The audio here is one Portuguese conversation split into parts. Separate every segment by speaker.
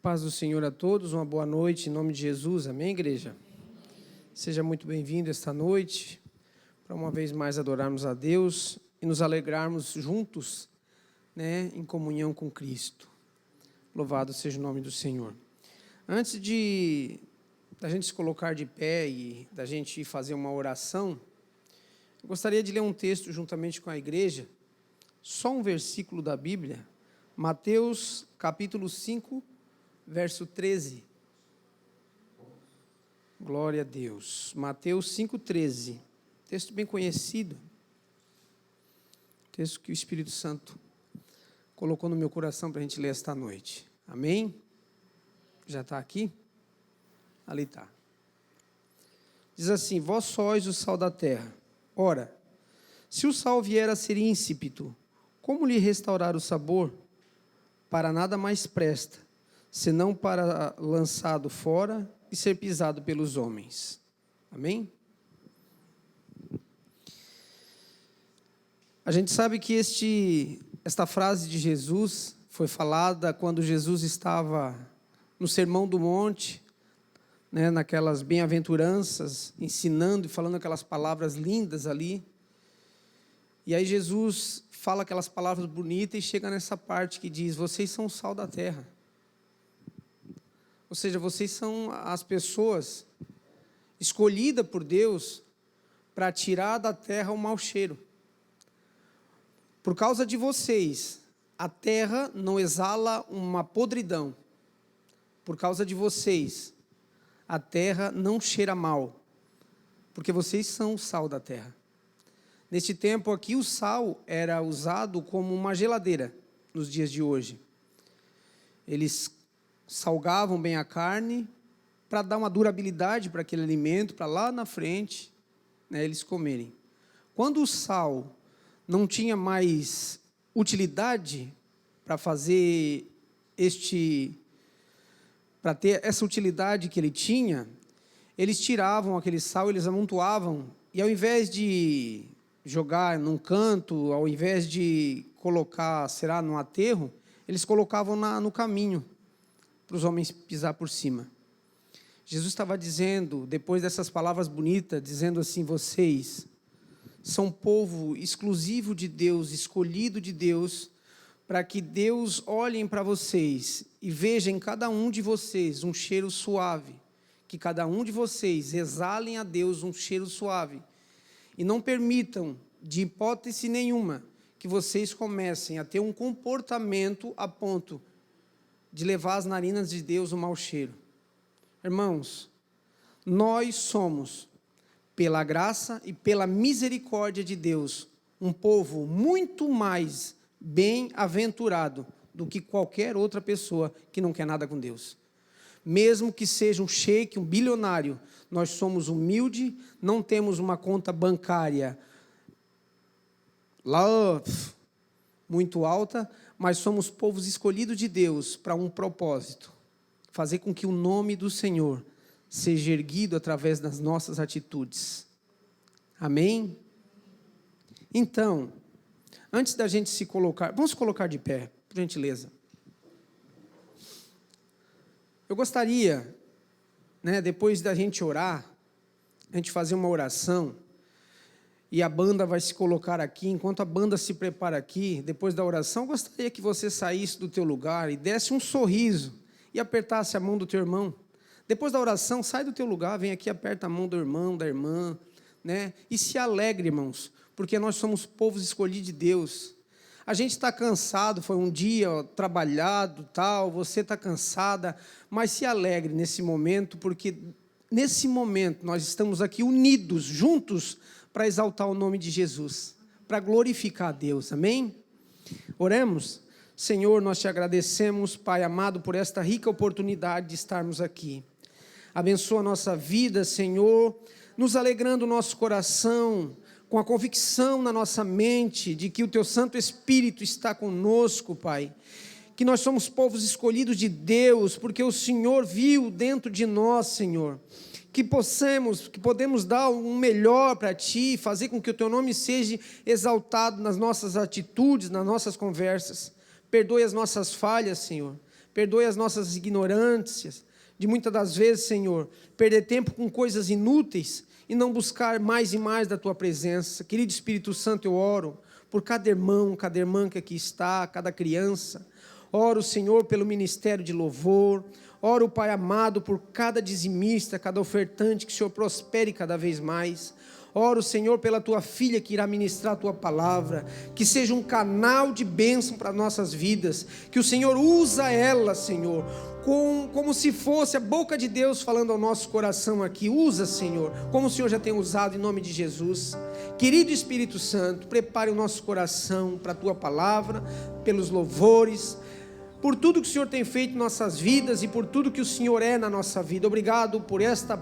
Speaker 1: Paz do Senhor a todos, uma boa noite em nome de Jesus, amém, igreja? Seja muito bem-vindo esta noite, para uma vez mais adorarmos a Deus e nos alegrarmos juntos, em comunhão com Cristo. Louvado seja o nome do Senhor. Antes da gente se colocar de pé e da gente fazer uma oração, eu gostaria de ler um texto juntamente com a igreja, só um versículo da Bíblia, Mateus capítulo 5, verso 13. Glória a Deus. Mateus 5,13. Texto bem conhecido. Texto que o Espírito Santo colocou no meu coração para a gente ler esta noite. Amém? Já está aqui? Ali está. Diz assim: vós sois o sal da terra. Ora, se o sal vier a ser insípido, como lhe restaurar o sabor? Para nada mais presta, senão para lançado fora e ser pisado pelos homens. Amém? A gente sabe que esta frase de Jesus foi falada quando Jesus estava no Sermão do Monte, naquelas bem-aventuranças, ensinando e falando aquelas palavras lindas ali. E aí Jesus fala aquelas palavras bonitas e chega nessa parte que diz: vocês são o sal da terra. Ou seja, vocês são as pessoas escolhidas por Deus para tirar da terra o mau cheiro. Por causa de vocês, a terra não exala uma podridão. Por causa de vocês, a terra não cheira mal, porque vocês são o sal da terra. Neste tempo aqui, o sal era usado como uma geladeira nos dias de hoje. Eles salgavam bem a carne para dar uma durabilidade para aquele alimento, para lá na frente, eles comerem. Quando o sal não tinha mais utilidade para fazer para ter essa utilidade que ele tinha, eles tiravam aquele sal, eles amontoavam, e ao invés de jogar num canto, ao invés de colocar, no aterro, eles colocavam no caminho, para os homens pisar por cima. Jesus estava dizendo, depois dessas palavras bonitas, dizendo assim: vocês são povo exclusivo de Deus, escolhido de Deus, para que Deus olhe para vocês e veja em cada um de vocês um cheiro suave, que cada um de vocês exalem a Deus um cheiro suave, e não permitam, de hipótese nenhuma, que vocês comecem a ter um comportamento a ponto de levar às narinas de Deus o mau cheiro. Irmãos, nós somos, pela graça e pela misericórdia de Deus, um povo muito mais bem-aventurado do que qualquer outra pessoa que não quer nada com Deus. Mesmo que seja um sheik, um bilionário, nós somos humildes, não temos uma conta bancária lá muito alta, mas somos povos escolhidos de Deus para um propósito: fazer com que o nome do Senhor seja erguido através das nossas atitudes. Amém? Então, antes da gente se colocar, vamos colocar de pé, por gentileza. Eu gostaria, depois da gente orar, a gente fazer uma oração, e a banda vai se colocar aqui. Enquanto a banda se prepara aqui, depois da oração, eu gostaria que você saísse do teu lugar e desse um sorriso e apertasse a mão do teu irmão. Depois da oração, sai do teu lugar, vem aqui, aperta a mão do irmão, da irmã, e se alegre, irmãos, porque nós somos povos escolhidos de Deus. A gente está cansado, foi um dia trabalhado, você está cansada, mas se alegre nesse momento, porque nesse momento nós estamos aqui unidos, juntos, para exaltar o nome de Jesus, para glorificar a Deus, amém? Oremos. Senhor, nós te agradecemos, Pai amado, por esta rica oportunidade de estarmos aqui. Abençoa a nossa vida, Senhor, nos alegrando o nosso coração, com a convicção na nossa mente de que o Teu Santo Espírito está conosco, Pai. Que nós somos povos escolhidos de Deus, porque o Senhor viu dentro de nós, Senhor, que podemos dar um melhor para Ti, fazer com que o Teu nome seja exaltado nas nossas atitudes, nas nossas conversas. Perdoe as nossas falhas, Senhor. Perdoe as nossas ignorâncias, de muitas das vezes, Senhor, perder tempo com coisas inúteis e não buscar mais e mais da Tua presença. Querido Espírito Santo, eu oro por cada irmão, cada irmã que aqui está, cada criança. Oro, Senhor, pelo ministério de louvor. Oro, Pai amado, por cada dizimista, cada ofertante, que o Senhor prospere cada vez mais. Oro, Senhor, pela Tua filha que irá ministrar a Tua palavra, que seja um canal de bênção para nossas vidas, que o Senhor usa ela, Senhor, como se fosse a boca de Deus falando ao nosso coração aqui. Usa, Senhor, como o Senhor já tem usado, em nome de Jesus. Querido Espírito Santo, prepare o nosso coração para a Tua palavra, pelos louvores, por tudo que o Senhor tem feito em nossas vidas e por tudo que o Senhor é na nossa vida. Obrigado por esta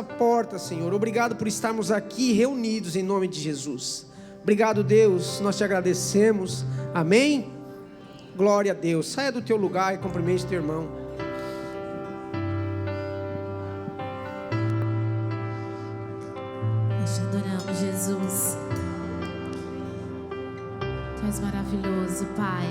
Speaker 1: porta, Senhor. Obrigado por estarmos aqui reunidos em nome de Jesus. Obrigado, Deus, nós te agradecemos. Amém? Glória a Deus. Saia do teu lugar e cumprimente teu irmão.
Speaker 2: Nós te adoramos, Jesus. Tu és maravilhoso, Pai.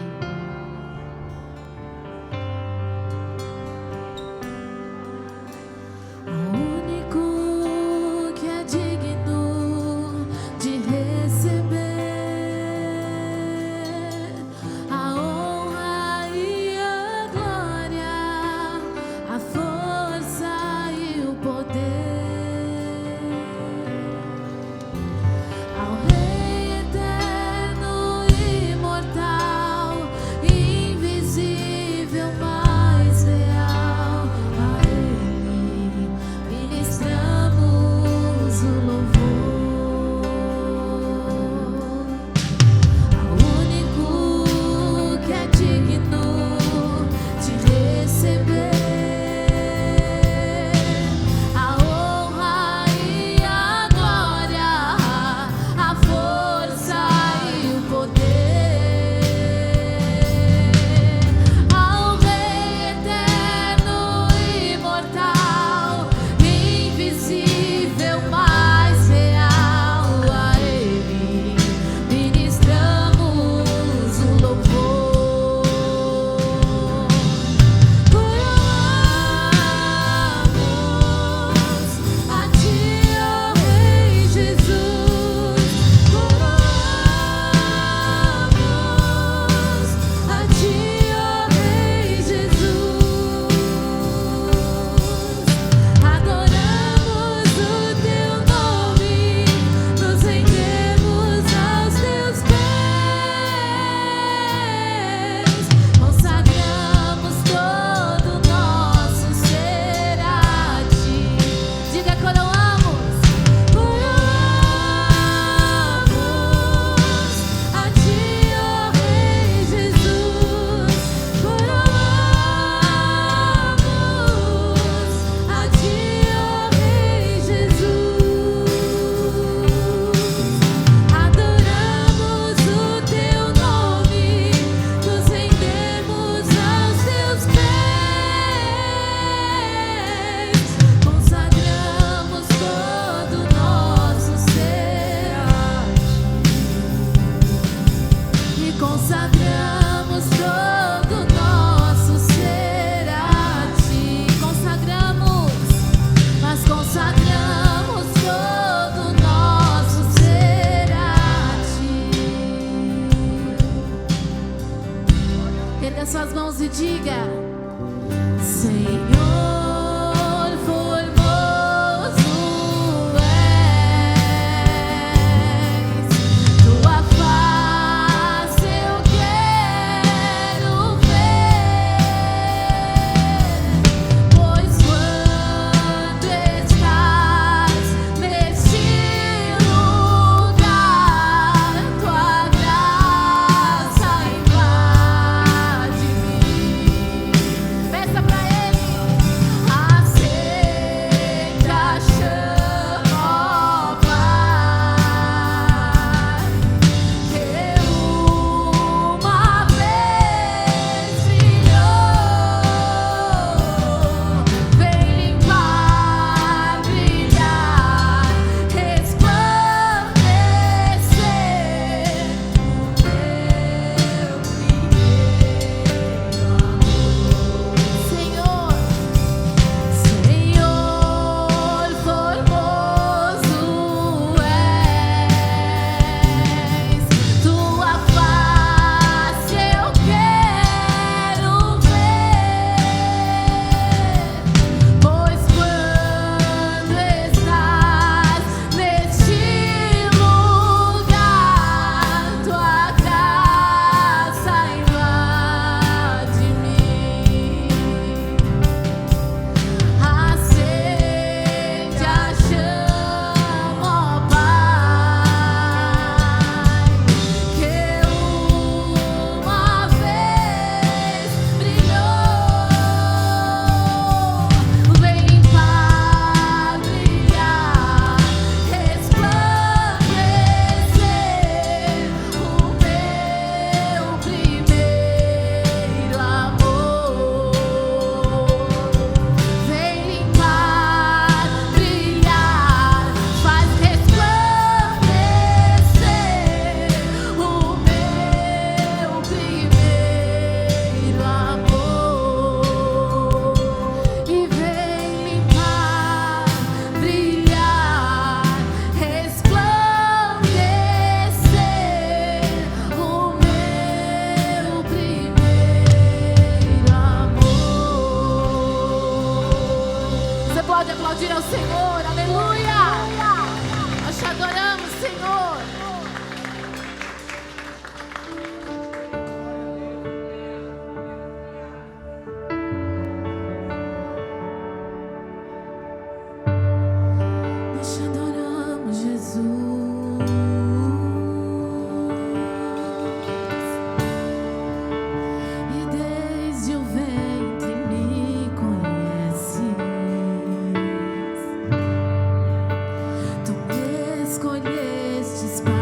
Speaker 2: Suas mãos e diga: Senhor, formoso és, tua face eu quero ver, pois quando estás neste lugar, tua graça invade. Peça pra Ele. pode aplaudir ao Senhor. Aleluia! Nós te adoramos, Senhor. Nós te adoramos, Jesus. E desde o ventre me conheces. Tu me escolhestes para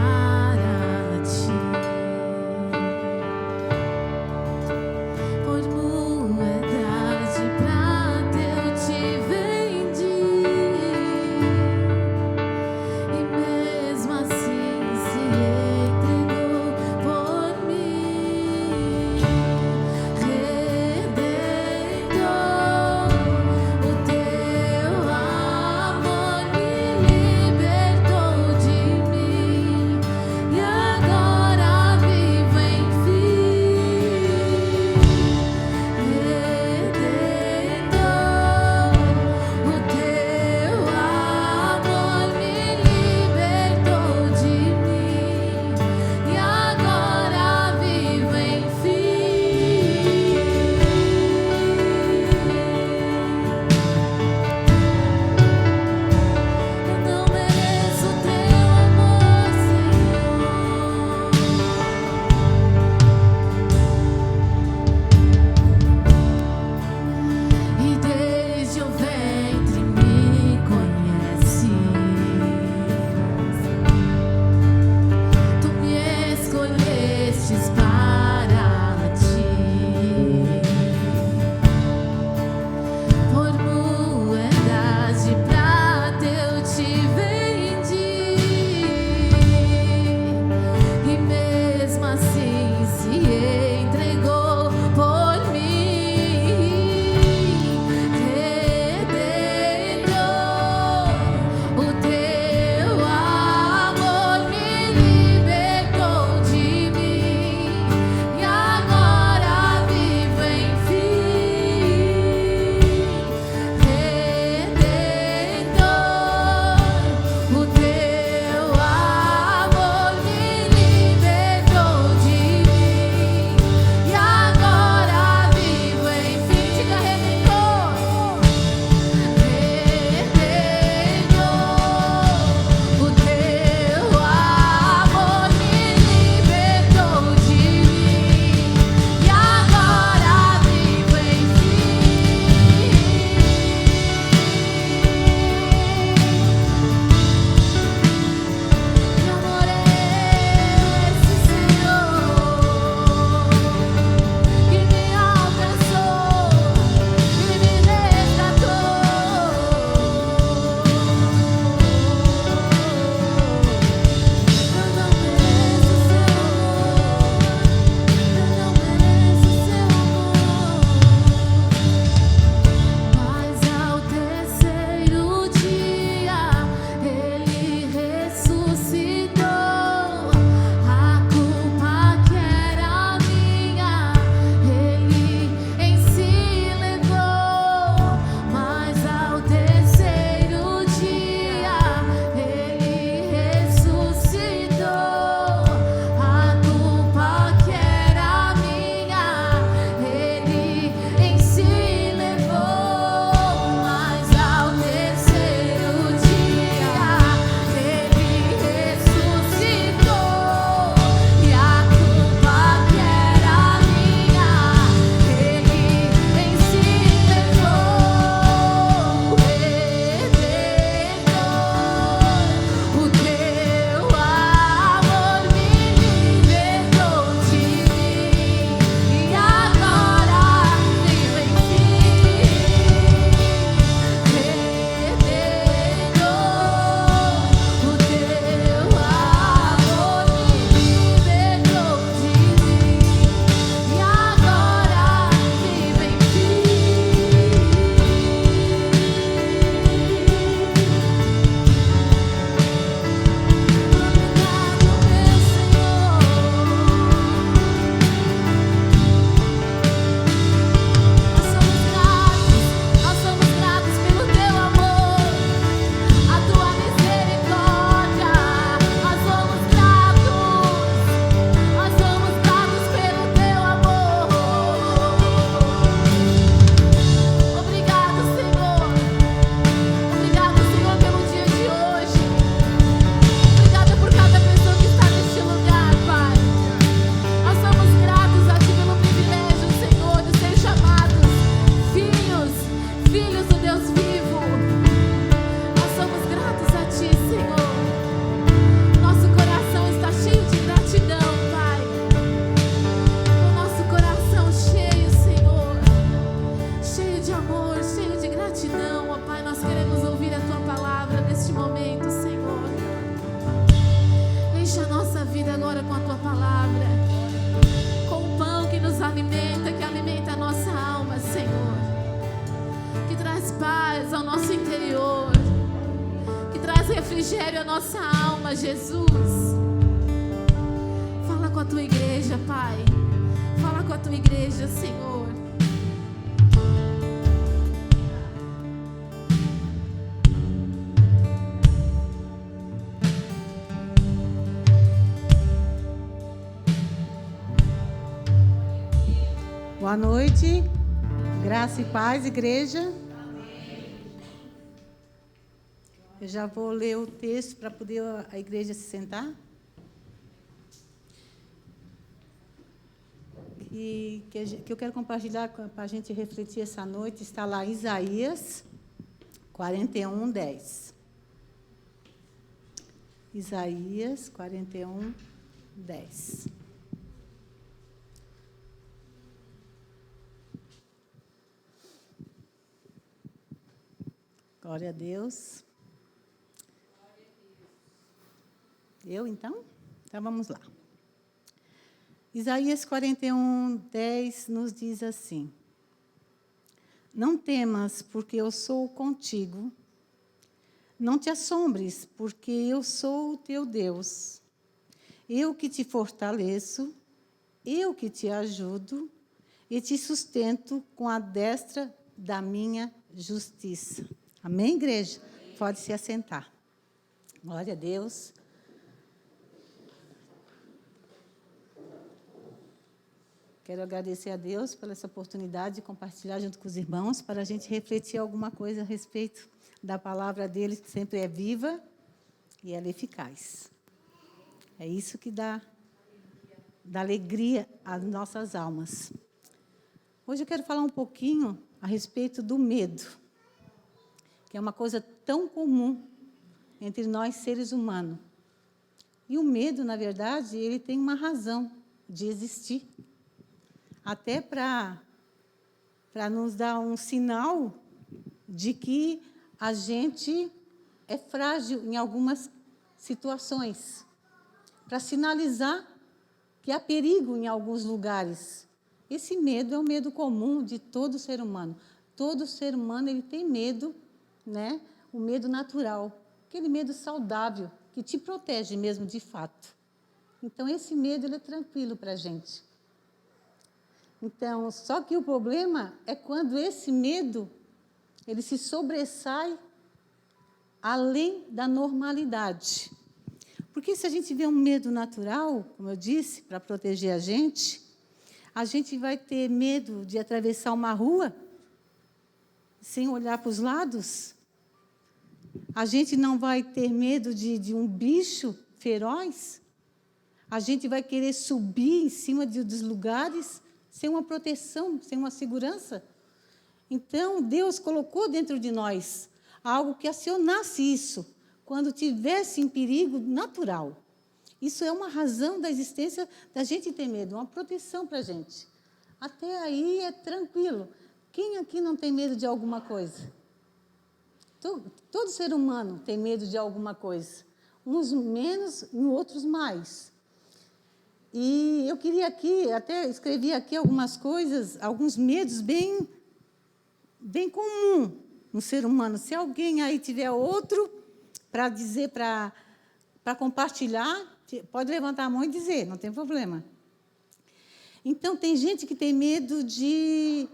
Speaker 2: filhos do Deus vivo. Nós somos gratos a Ti, Senhor. Nosso coração está cheio de gratidão, Pai. O nosso coração cheio, Senhor, cheio de amor, cheio de gratidão, ó Pai. Nós queremos ouvir a Tua palavra neste momento, Senhor. Enche a nossa vida agora com a Tua palavra, com o pão que nos alimenta, que alimenta a nossa alma, Senhor, que traz paz ao nosso interior, que traz refrigério à nossa alma, Jesus. Fala com a Tua igreja, Pai. Fala com a Tua igreja, Senhor.
Speaker 3: Boa noite, graça e paz, igreja. Eu já vou ler o texto para poder a igreja se sentar. Que eu quero compartilhar para a gente refletir essa noite, está lá em Isaías 41, 10. Isaías 41, 10. Glória a Deus. Eu, então? Então, vamos lá. Isaías 41, 10 nos diz assim: Não temas, porque eu sou contigo. Não te assombres, porque eu sou o teu Deus. Eu que te fortaleço, eu que te ajudo e te sustento com a destra da minha justiça. Amém, igreja? Pode se assentar. Glória a Deus. Quero agradecer a Deus pela essa oportunidade de compartilhar junto com os irmãos, para a gente refletir alguma coisa a respeito da palavra dele, que sempre é viva e ela é eficaz. É isso que dá alegria às nossas almas. Hoje eu quero falar um pouquinho a respeito do medo, que é uma coisa tão comum entre nós seres humanos. E o medo, na verdade, ele tem uma razão de existir. Até para nos dar um sinal de que a gente é frágil em algumas situações. Para sinalizar que há perigo em alguns lugares. Esse medo é um medo comum de todo ser humano. Todo ser humano ele tem medo, né? O medo natural, aquele medo saudável, que te protege mesmo de fato. Então, esse medo ele é tranquilo para a gente. Então, só que o problema é quando esse medo ele se sobressai além da normalidade. Porque se a gente vê um medo natural, como eu disse, para proteger a gente vai ter medo de atravessar uma rua sem olhar para os lados. A gente não vai ter medo de um bicho feroz. A gente vai querer subir em cima dos lugares sem uma proteção, sem uma segurança. Então, Deus colocou dentro de nós algo que acionasse isso, quando tivesse em perigo natural. Isso é uma razão da existência da gente ter medo, uma proteção para a gente. Até aí é tranquilo. Quem aqui não tem medo de alguma coisa? Todo ser humano tem medo de alguma coisa. Uns menos e outros mais. E eu queria aqui, até escrevi aqui algumas coisas, alguns medos bem comum no ser humano. Se alguém aí tiver outro para dizer, para compartilhar, pode levantar a mão e dizer, não tem problema. Então, tem gente que tem medo de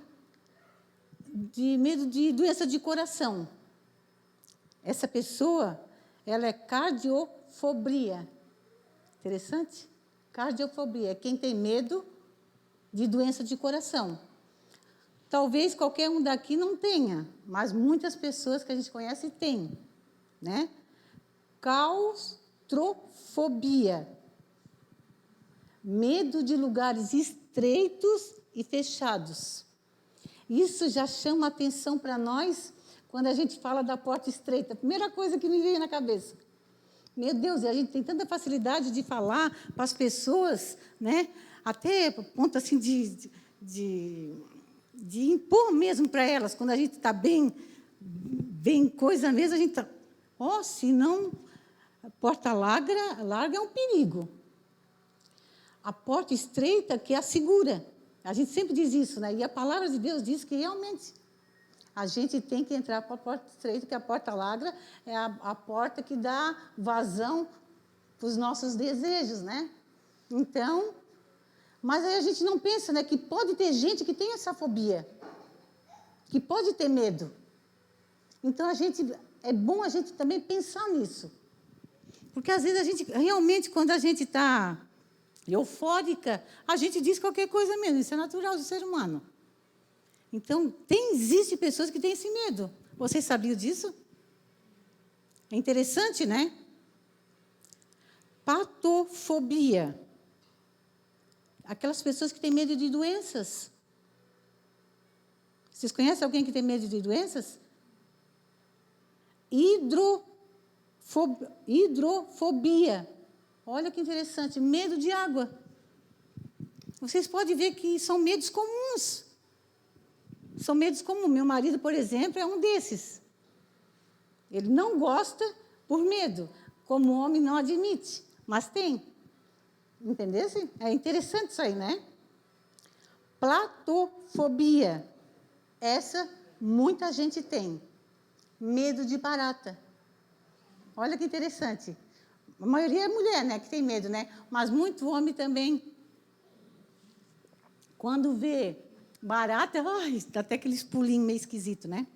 Speaker 3: doença de coração. Essa pessoa, ela é cardiofobia. Interessante? Cardiofobia é quem tem medo de doença de coração. Talvez qualquer um daqui não tenha, mas muitas pessoas que a gente conhece têm, né? Claustrofobia. Medo de lugares estreitos e fechados. Isso já chama atenção para nós quando a gente fala da porta estreita. A primeira coisa que me veio na cabeça. Meu Deus, e a gente tem tanta facilidade de falar para as pessoas, né? Até ponto assim de impor mesmo para elas. Quando a gente está bem coisa mesmo, a gente está... se não, a porta larga é um perigo. A porta estreita que a segura. A gente sempre diz isso, né? E a palavra de Deus diz que realmente a gente tem que entrar para a porta estreita, que a porta larga é a porta que dá vazão para os nossos desejos, né? Então, mas aí a gente não pensa, né, que pode ter gente que tem essa fobia, que pode ter medo. Então, é bom a gente também pensar nisso. Porque, às vezes, a gente, realmente, quando a gente está eufórica, a gente diz qualquer coisa mesmo. Isso é natural do ser humano. Então, existe pessoas que têm esse medo. Vocês sabiam disso? É interessante, né? Patofobia. Aquelas pessoas que têm medo de doenças. Vocês conhecem alguém que tem medo de doenças? Hidrofobia. Olha que interessante, medo de água. Vocês podem ver que são medos comuns. São medos comuns. Meu marido, por exemplo, é um desses. Ele não gosta por medo, como o homem não admite, mas tem. Entendesse? É interessante isso aí, né? Platofobia. Essa muita gente tem. Medo de barata. Olha que interessante. A maioria é mulher, né, que tem medo, né? Mas muito homem também. Quando vê barata, dá até aqueles pulinhos meio esquisitos, né?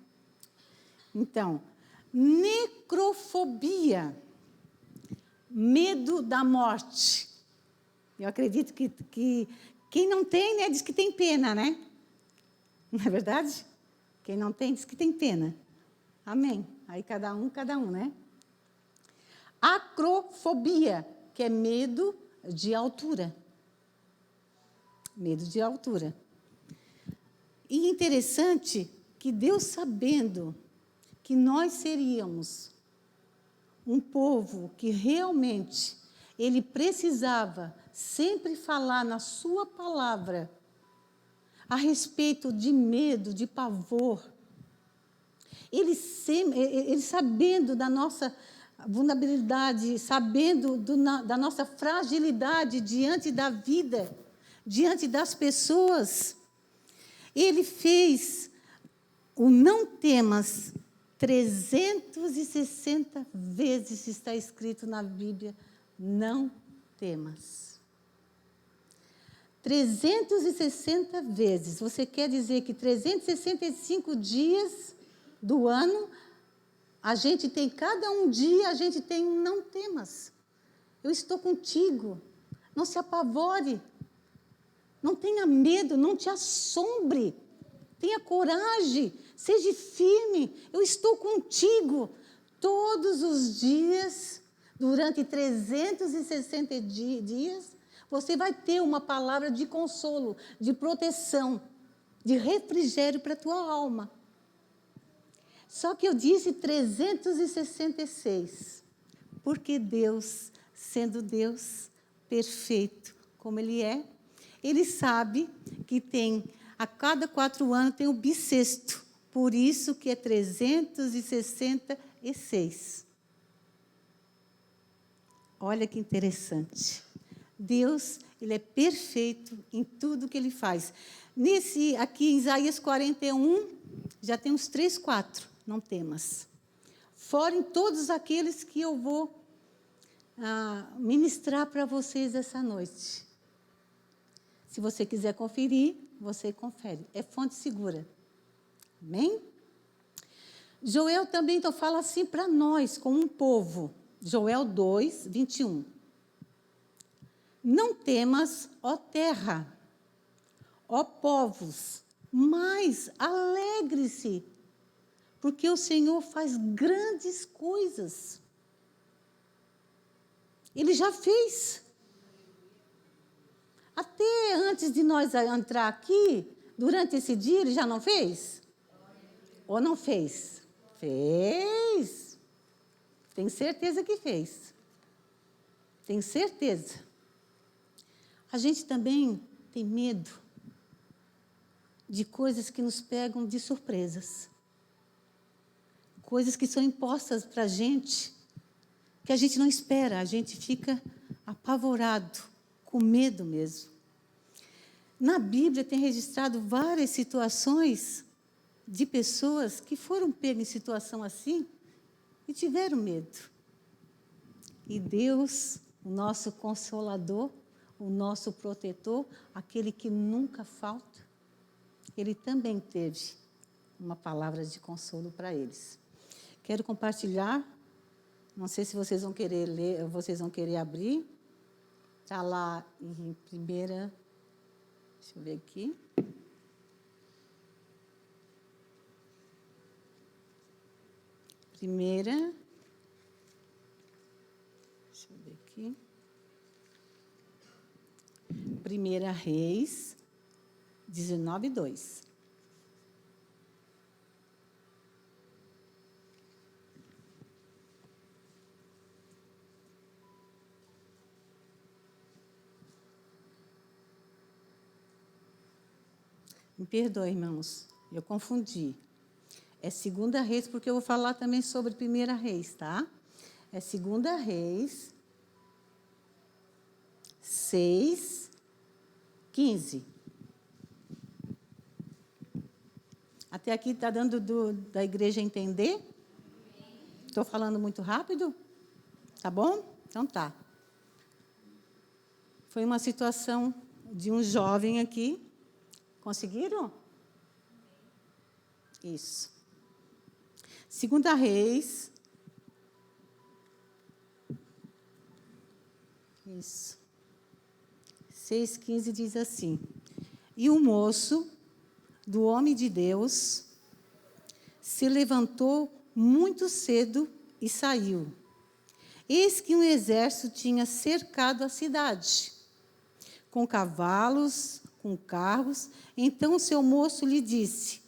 Speaker 3: Então, necrofobia. Medo da morte. Eu acredito que quem não tem, né, diz que tem pena, né? Não é verdade? Quem não tem, diz que tem pena. Amém. Aí cada um, né? Acrofobia, que é medo de altura. Medo de altura. E interessante que Deus, sabendo que nós seríamos um povo que realmente Ele precisava sempre falar na sua palavra a respeito de medo, de pavor. Ele sabendo da nossa vulnerabilidade, sabendo da nossa fragilidade diante da vida, diante das pessoas, Ele fez o não temas 360 vezes está escrito na Bíblia, não temas. 360 vezes. Você quer dizer que 365 dias do ano, cada um dia, a gente tem um não temas. Eu estou contigo. Não se apavore. Não tenha medo, não te assombre. Tenha coragem, seja firme. Eu estou contigo todos os dias, durante 360 dias. Você vai ter uma palavra de consolo, de proteção, de refrigério para a tua alma. Só que eu disse 366, porque Deus, sendo Deus perfeito como Ele é, Ele sabe que a cada 4 anos tem o bissexto, por isso que é 366. Olha que interessante. Deus, Ele é perfeito em tudo que Ele faz. Aqui em Isaías 41, já tem uns 3, 4, não temas. Fora em todos aqueles que eu vou ministrar para vocês essa noite. Se você quiser conferir, você confere. É fonte segura. Amém? Joel também então fala assim para nós, como um povo. Joel 2, 21. Não temas, ó terra, ó povos, mas alegre-se, porque o Senhor faz grandes coisas. Ele já fez. Até antes de nós entrar aqui, Durante esse dia ele já não fez? Ou não fez? Fez. Tenho certeza que fez. Tenho certeza. A gente também tem medo de coisas que nos pegam de surpresas. Coisas que são impostas para a gente, que a gente não espera, a gente fica apavorado, com medo mesmo. Na Bíblia tem registrado várias situações de pessoas que foram pegas em situação assim e tiveram medo. E Deus, o nosso Consolador, o nosso protetor, aquele que nunca falta, ele também teve uma palavra de consolo para eles. Quero compartilhar, não sei se vocês vão querer ler, vocês vão querer abrir. Está lá em primeira, deixa eu ver aqui. Primeira, deixa eu ver aqui. Primeira Reis, 19:2. Me perdoe, irmãos, eu confundi. É 2 Reis, porque eu vou falar também sobre 1 Reis, tá? É 2 Reis, 6:15. Até aqui está dando da igreja entender? Estou falando muito rápido? Tá bom? Então tá. Foi uma situação de um jovem aqui. Conseguiram? Isso. 2 Reis. Isso. 6:15 diz assim: E o moço do homem de Deus se levantou muito cedo e saiu. Eis que um exército tinha cercado a cidade, com cavalos, com carros. Então o seu moço lhe disse: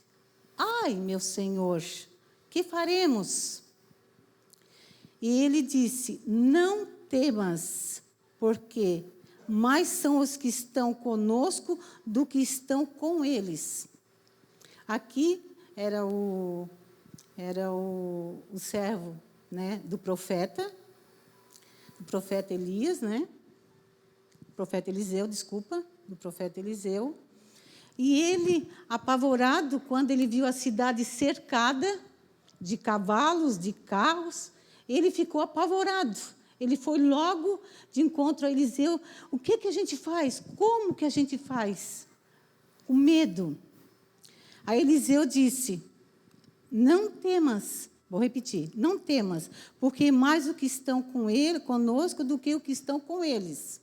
Speaker 3: Ai, meu senhor, que faremos? E ele disse: Não temas, porque mais são os que estão conosco do que estão com eles. Aqui era o servo, né, do profeta Elias, né? Profeta Eliseu, desculpa, do profeta Eliseu. E ele, apavorado, quando ele viu a cidade cercada de cavalos, de carros, ele ficou apavorado. Ele foi logo de encontro a Eliseu. O que a gente faz? Como que a gente faz? Com medo. Aí Eliseu disse: Não temas. Vou repetir: Não temas, porque mais o que estão com ele, conosco, do que o que estão com eles.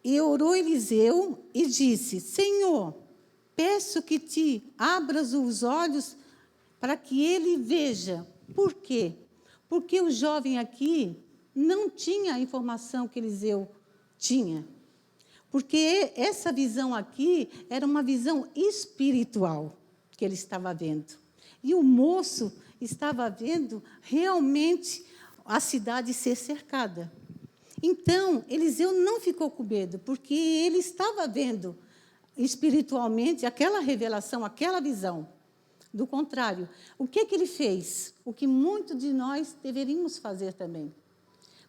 Speaker 3: E orou Eliseu e disse: Senhor, peço que te abras os olhos para que ele veja. Por quê? Porque o jovem aqui não tinha a informação que Eliseu tinha. Porque essa visão aqui era uma visão espiritual que ele estava vendo. E o moço estava vendo realmente a cidade ser cercada. Então, Eliseu não ficou com medo, porque ele estava vendo espiritualmente aquela revelação, aquela visão. Do contrário, o que ele fez? O que muitos de nós deveríamos fazer também.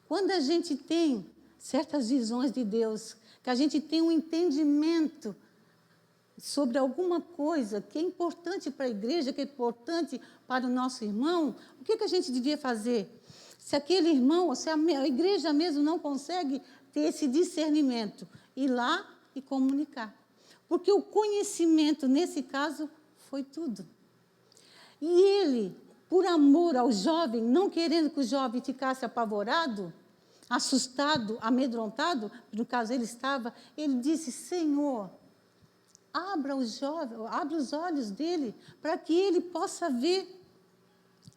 Speaker 3: Quando a gente tem certas visões de Deus, que a gente tem um entendimento sobre alguma coisa que é importante para a igreja, que é importante para o nosso irmão, o que a gente devia fazer? Se aquele irmão, ou se a igreja mesmo não consegue ter esse discernimento, ir lá e comunicar. Porque o conhecimento, nesse caso, foi tudo. E ele, por amor ao jovem, não querendo que o jovem ficasse apavorado, assustado, amedrontado, no caso ele estava, ele disse: Senhor, abra os olhos dele, para que ele possa ver.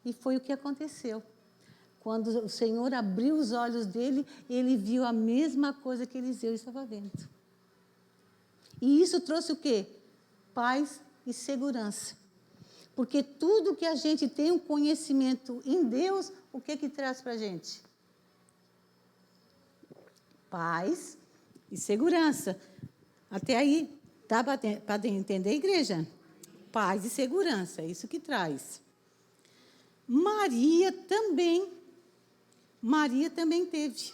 Speaker 3: E foi o que aconteceu. Quando o Senhor abriu os olhos dele, ele viu a mesma coisa que Eliseu estava vendo. E isso trouxe o quê? Paz e segurança. Porque tudo que a gente tem um conhecimento em Deus, o que traz para a gente? Paz e segurança. Até aí, dá para entender, igreja? Paz e segurança, é isso que traz. Maria também teve.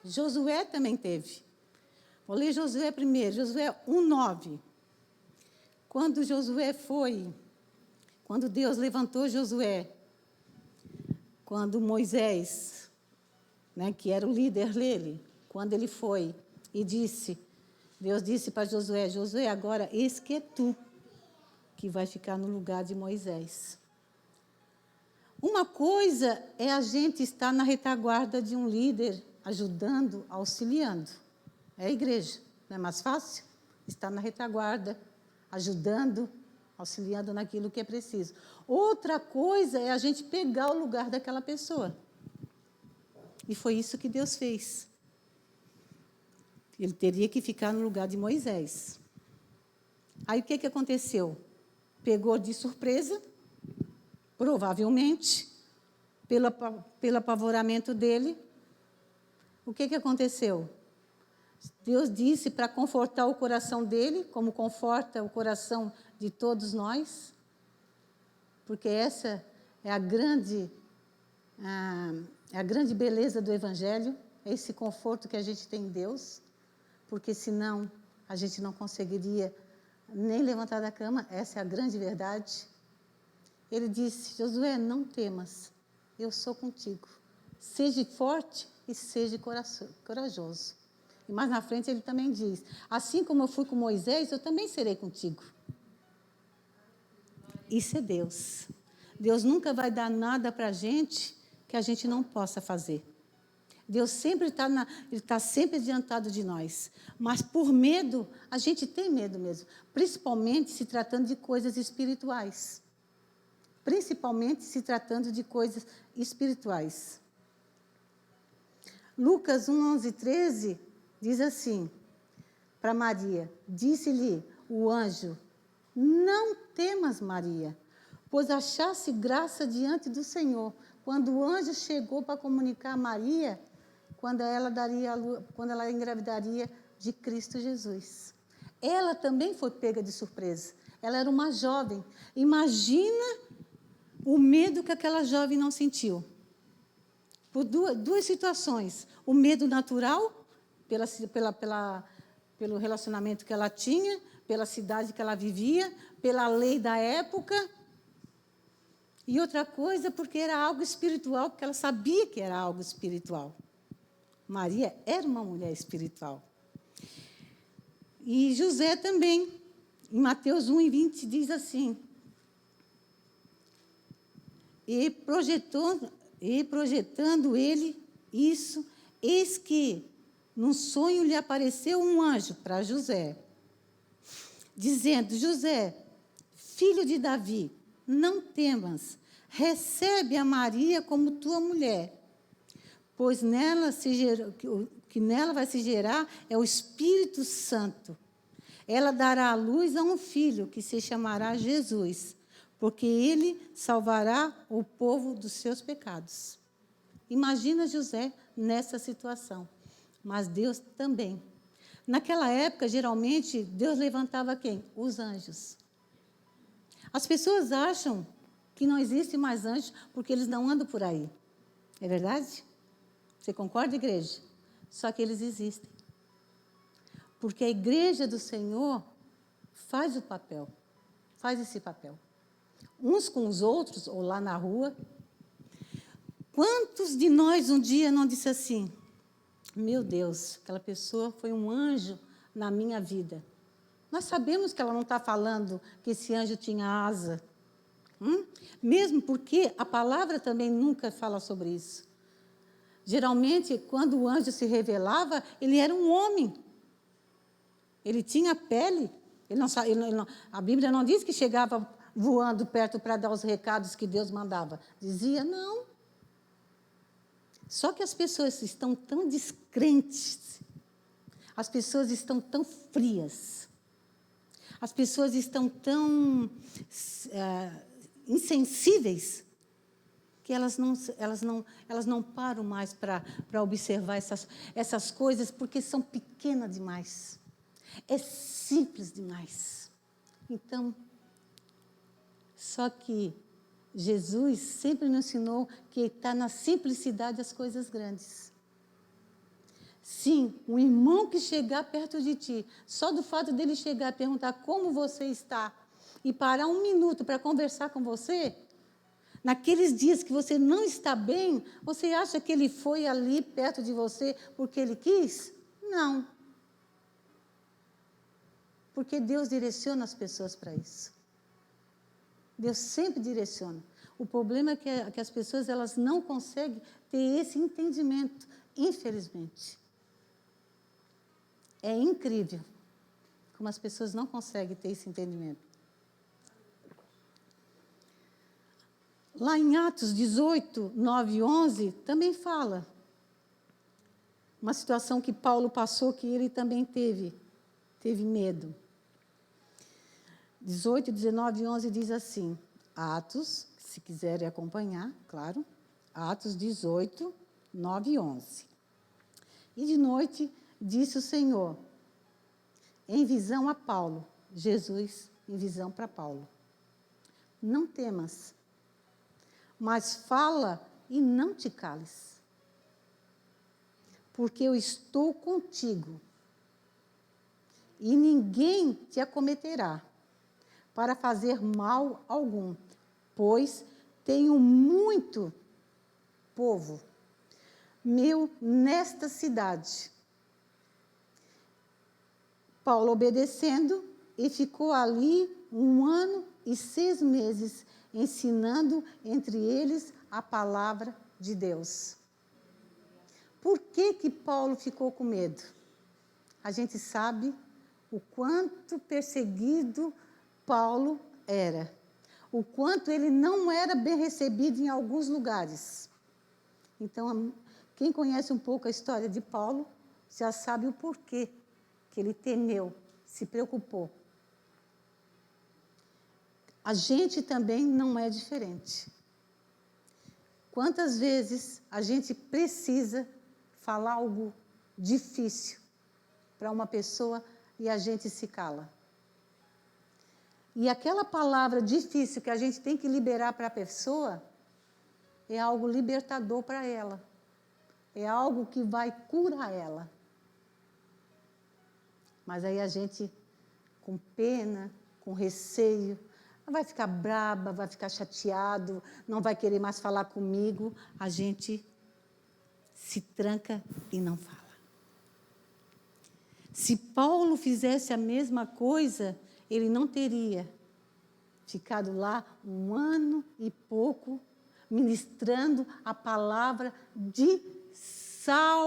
Speaker 3: Josué também teve. Vou ler Josué primeiro, Josué 1:9. Quando Deus levantou Josué, quando Moisés, né, que era o líder dele, quando ele foi e Deus disse para Josué, Josué, agora eis que é tu que vai ficar no lugar de Moisés. Uma coisa é a gente estar na retaguarda de um líder, ajudando, auxiliando. É a igreja, não é mais fácil? Estar na retaguarda, ajudando, auxiliando naquilo que é preciso. Outra coisa é a gente pegar o lugar daquela pessoa. E foi isso que Deus fez. Ele teria que ficar no lugar de Moisés. Aí o que aconteceu? Pegou de surpresa, provavelmente, pelo apavoramento dele. O que aconteceu? Deus disse para confortar o coração dele, como conforta o coração de todos nós, porque essa é a grande beleza do Evangelho, esse conforto que a gente tem em Deus, porque senão a gente não conseguiria nem levantar da cama, essa é a grande verdade. Ele disse, Josué, não temas, eu sou contigo. Seja forte e seja corajoso. E mais na frente ele também diz, assim como eu fui com Moisés, eu também serei contigo. Isso é Deus. Deus nunca vai dar nada para a gente que a gente não possa fazer. Deus sempre está sempre adiantado de nós. Mas por medo, a gente tem medo mesmo. Principalmente se tratando de coisas espirituais. Principalmente se tratando de coisas espirituais. Lucas 1:11-13 diz assim, para Maria, disse-lhe o anjo, não temas, Maria, pois achaste graça diante do Senhor. Quando o anjo chegou para comunicar a Maria, quando ela engravidaria de Cristo Jesus. Ela também foi pega de surpresa. Ela era uma jovem. Imagina o medo que aquela jovem não sentiu. Por duas situações. O medo natural, pelo relacionamento que ela tinha, pela cidade que ela vivia, pela lei da época. E outra coisa, porque era algo espiritual, porque ela sabia que era algo espiritual. Maria era uma mulher espiritual. E José também, em Mateus 1:20, diz assim, e projetando ele isso, eis que num sonho lhe apareceu um anjo para José, dizendo, José, filho de Davi, não temas, recebe a Maria como tua mulher, pois que nela vai se gerar é o Espírito Santo. Ela dará à luz a um filho que se chamará Jesus, porque ele salvará o povo dos seus pecados. Imagina José nessa situação, mas Deus também. Naquela época, geralmente, Deus levantava quem? Os anjos. As pessoas acham que não existe mais anjos porque eles não andam por aí. É verdade? Você concorda, igreja? Só que eles existem. Porque a igreja do Senhor faz esse papel. Uns com os outros, ou lá na rua. Quantos de nós um dia não disse assim, meu Deus, aquela pessoa foi um anjo na minha vida. Nós sabemos que ela não está falando que esse anjo tinha asa. Mesmo porque a palavra também nunca fala sobre isso. Geralmente, quando o anjo se revelava, ele era um homem. Ele tinha pele. A Bíblia não diz que chegava voando perto para dar os recados que Deus mandava. Dizia, não. Só que as pessoas estão tão descrentes. As pessoas estão tão frias. As pessoas estão tão insensíveis que elas não param mais para observar essas coisas, porque são pequenas demais. É simples demais. Então, só que Jesus sempre nos ensinou que está na simplicidade as coisas grandes. Sim, um irmão que chegar perto de ti, só do fato dele chegar e perguntar como você está, e parar um minuto para conversar com você, naqueles dias que você não está bem, você acha que ele foi ali perto de você porque ele quis? Não. Porque Deus direciona as pessoas para isso. Deus sempre direciona. O problema é que as pessoas elas não conseguem ter esse entendimento, infelizmente. É incrível como as pessoas não conseguem ter esse entendimento. Lá em Atos 18, 9 e 11, também fala uma situação que Paulo passou, que ele também teve medo. 18, 19 e 11 diz assim, Atos, se quiserem acompanhar, claro, Atos 18, 9 e 11. E de noite disse o Senhor, em visão a Paulo, Jesus em visão para Paulo, não temas, mas fala e não te cales, porque eu estou contigo, e ninguém te acometerá para fazer mal algum, pois tenho muito povo meu nesta cidade. Paulo obedecendo e ficou ali 1 ano e 6 meses, ensinando entre eles a palavra de Deus. Por que Paulo ficou com medo? A gente sabe o quanto perseguido Paulo era, o quanto ele não era bem recebido em alguns lugares. Então, quem conhece um pouco a história de Paulo, já sabe o porquê que ele temeu, se preocupou. A gente também não é diferente. Quantas vezes a gente precisa falar algo difícil para uma pessoa e a gente se cala? E aquela palavra difícil que a gente tem que liberar para a pessoa é algo libertador para ela. É algo que vai curar ela. Mas aí a gente, com pena, com receio, vai ficar braba, vai ficar chateado, não vai querer mais falar comigo, a gente se tranca e não fala. Se Paulo fizesse a mesma coisa, ele não teria ficado lá 1 ano e pouco, ministrando a palavra de salvação.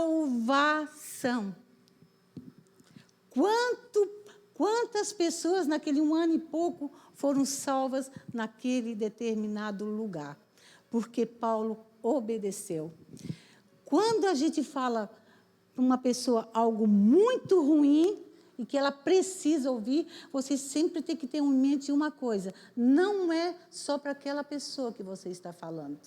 Speaker 3: Quantas pessoas naquele 1 ano e pouco foram salvas naquele determinado lugar? Porque Paulo obedeceu. Quando a gente fala para uma pessoa algo muito ruim e que ela precisa ouvir, você sempre tem que ter em mente uma coisa: não é só para aquela pessoa que você está falando.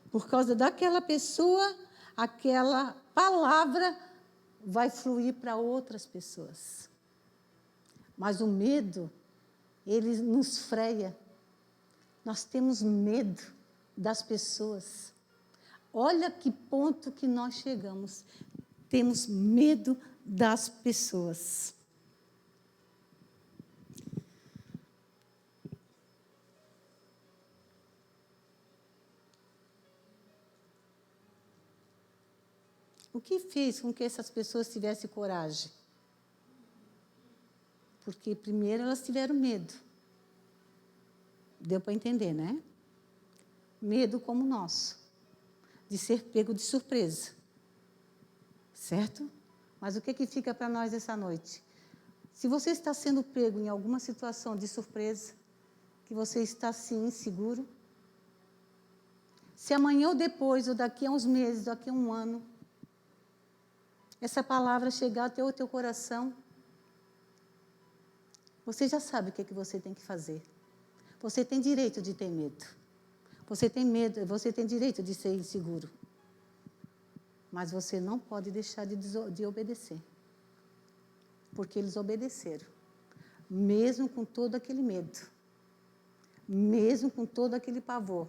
Speaker 3: Por causa daquela pessoa, aquela palavra vai fluir para outras pessoas. Mas o medo, ele nos freia. Nós temos medo das pessoas. Olha que ponto que nós chegamos. Temos medo das pessoas. O que fez com que essas pessoas tivessem coragem? Porque primeiro elas tiveram medo. Deu para entender, né? Medo como o nosso, de ser pego de surpresa. Certo? Mas o que fica para nós essa noite? Se você está sendo pego em alguma situação de surpresa, que você está assim inseguro, se amanhã ou depois, ou daqui a uns meses, daqui a 1 ano, essa palavra chegar até o teu coração, Você já sabe o que você tem que fazer. Você tem direito de ter medo. Você tem medo, você tem direito de ser inseguro. Mas você não pode deixar de obedecer. Porque eles obedeceram. Mesmo com todo aquele medo. Mesmo com todo aquele pavor.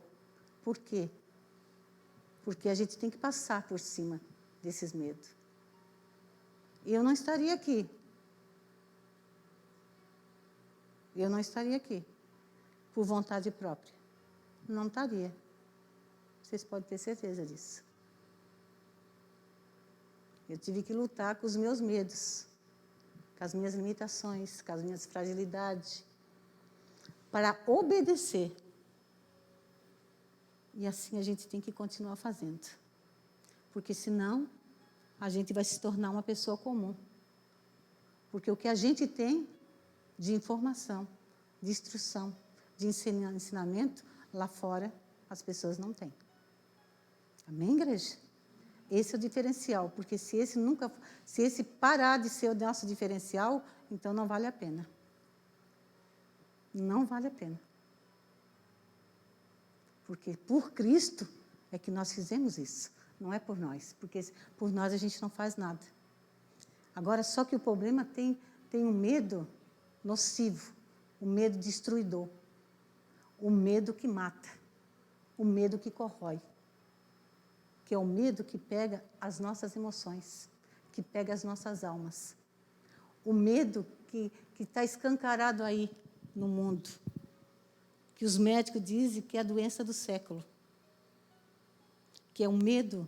Speaker 3: Por quê? Porque a gente tem que passar por cima desses medos. Eu não estaria aqui. Eu não estaria aqui por vontade própria. Não estaria. Vocês podem ter certeza disso. Eu tive que lutar com os meus medos, com as minhas limitações, com as minhas fragilidades, para obedecer. E assim a gente tem que continuar fazendo. Porque senão, a gente vai se tornar uma pessoa comum. Porque o que a gente tem de informação, de instrução, de ensinamento, lá fora as pessoas não têm. Amém, igreja? Esse é o diferencial, porque se esse parar de ser o nosso diferencial, então não vale a pena. Não vale a pena. Porque por Cristo é que nós fizemos isso, não é por nós, porque por nós a gente não faz nada. Agora, só que o problema tem um medo nocivo, o medo destruidor, o medo que mata, o medo que corrói, que é o medo que pega as nossas emoções, que pega as nossas almas. O medo que está escancarado aí no mundo, que os médicos dizem que é a doença do século, que é um medo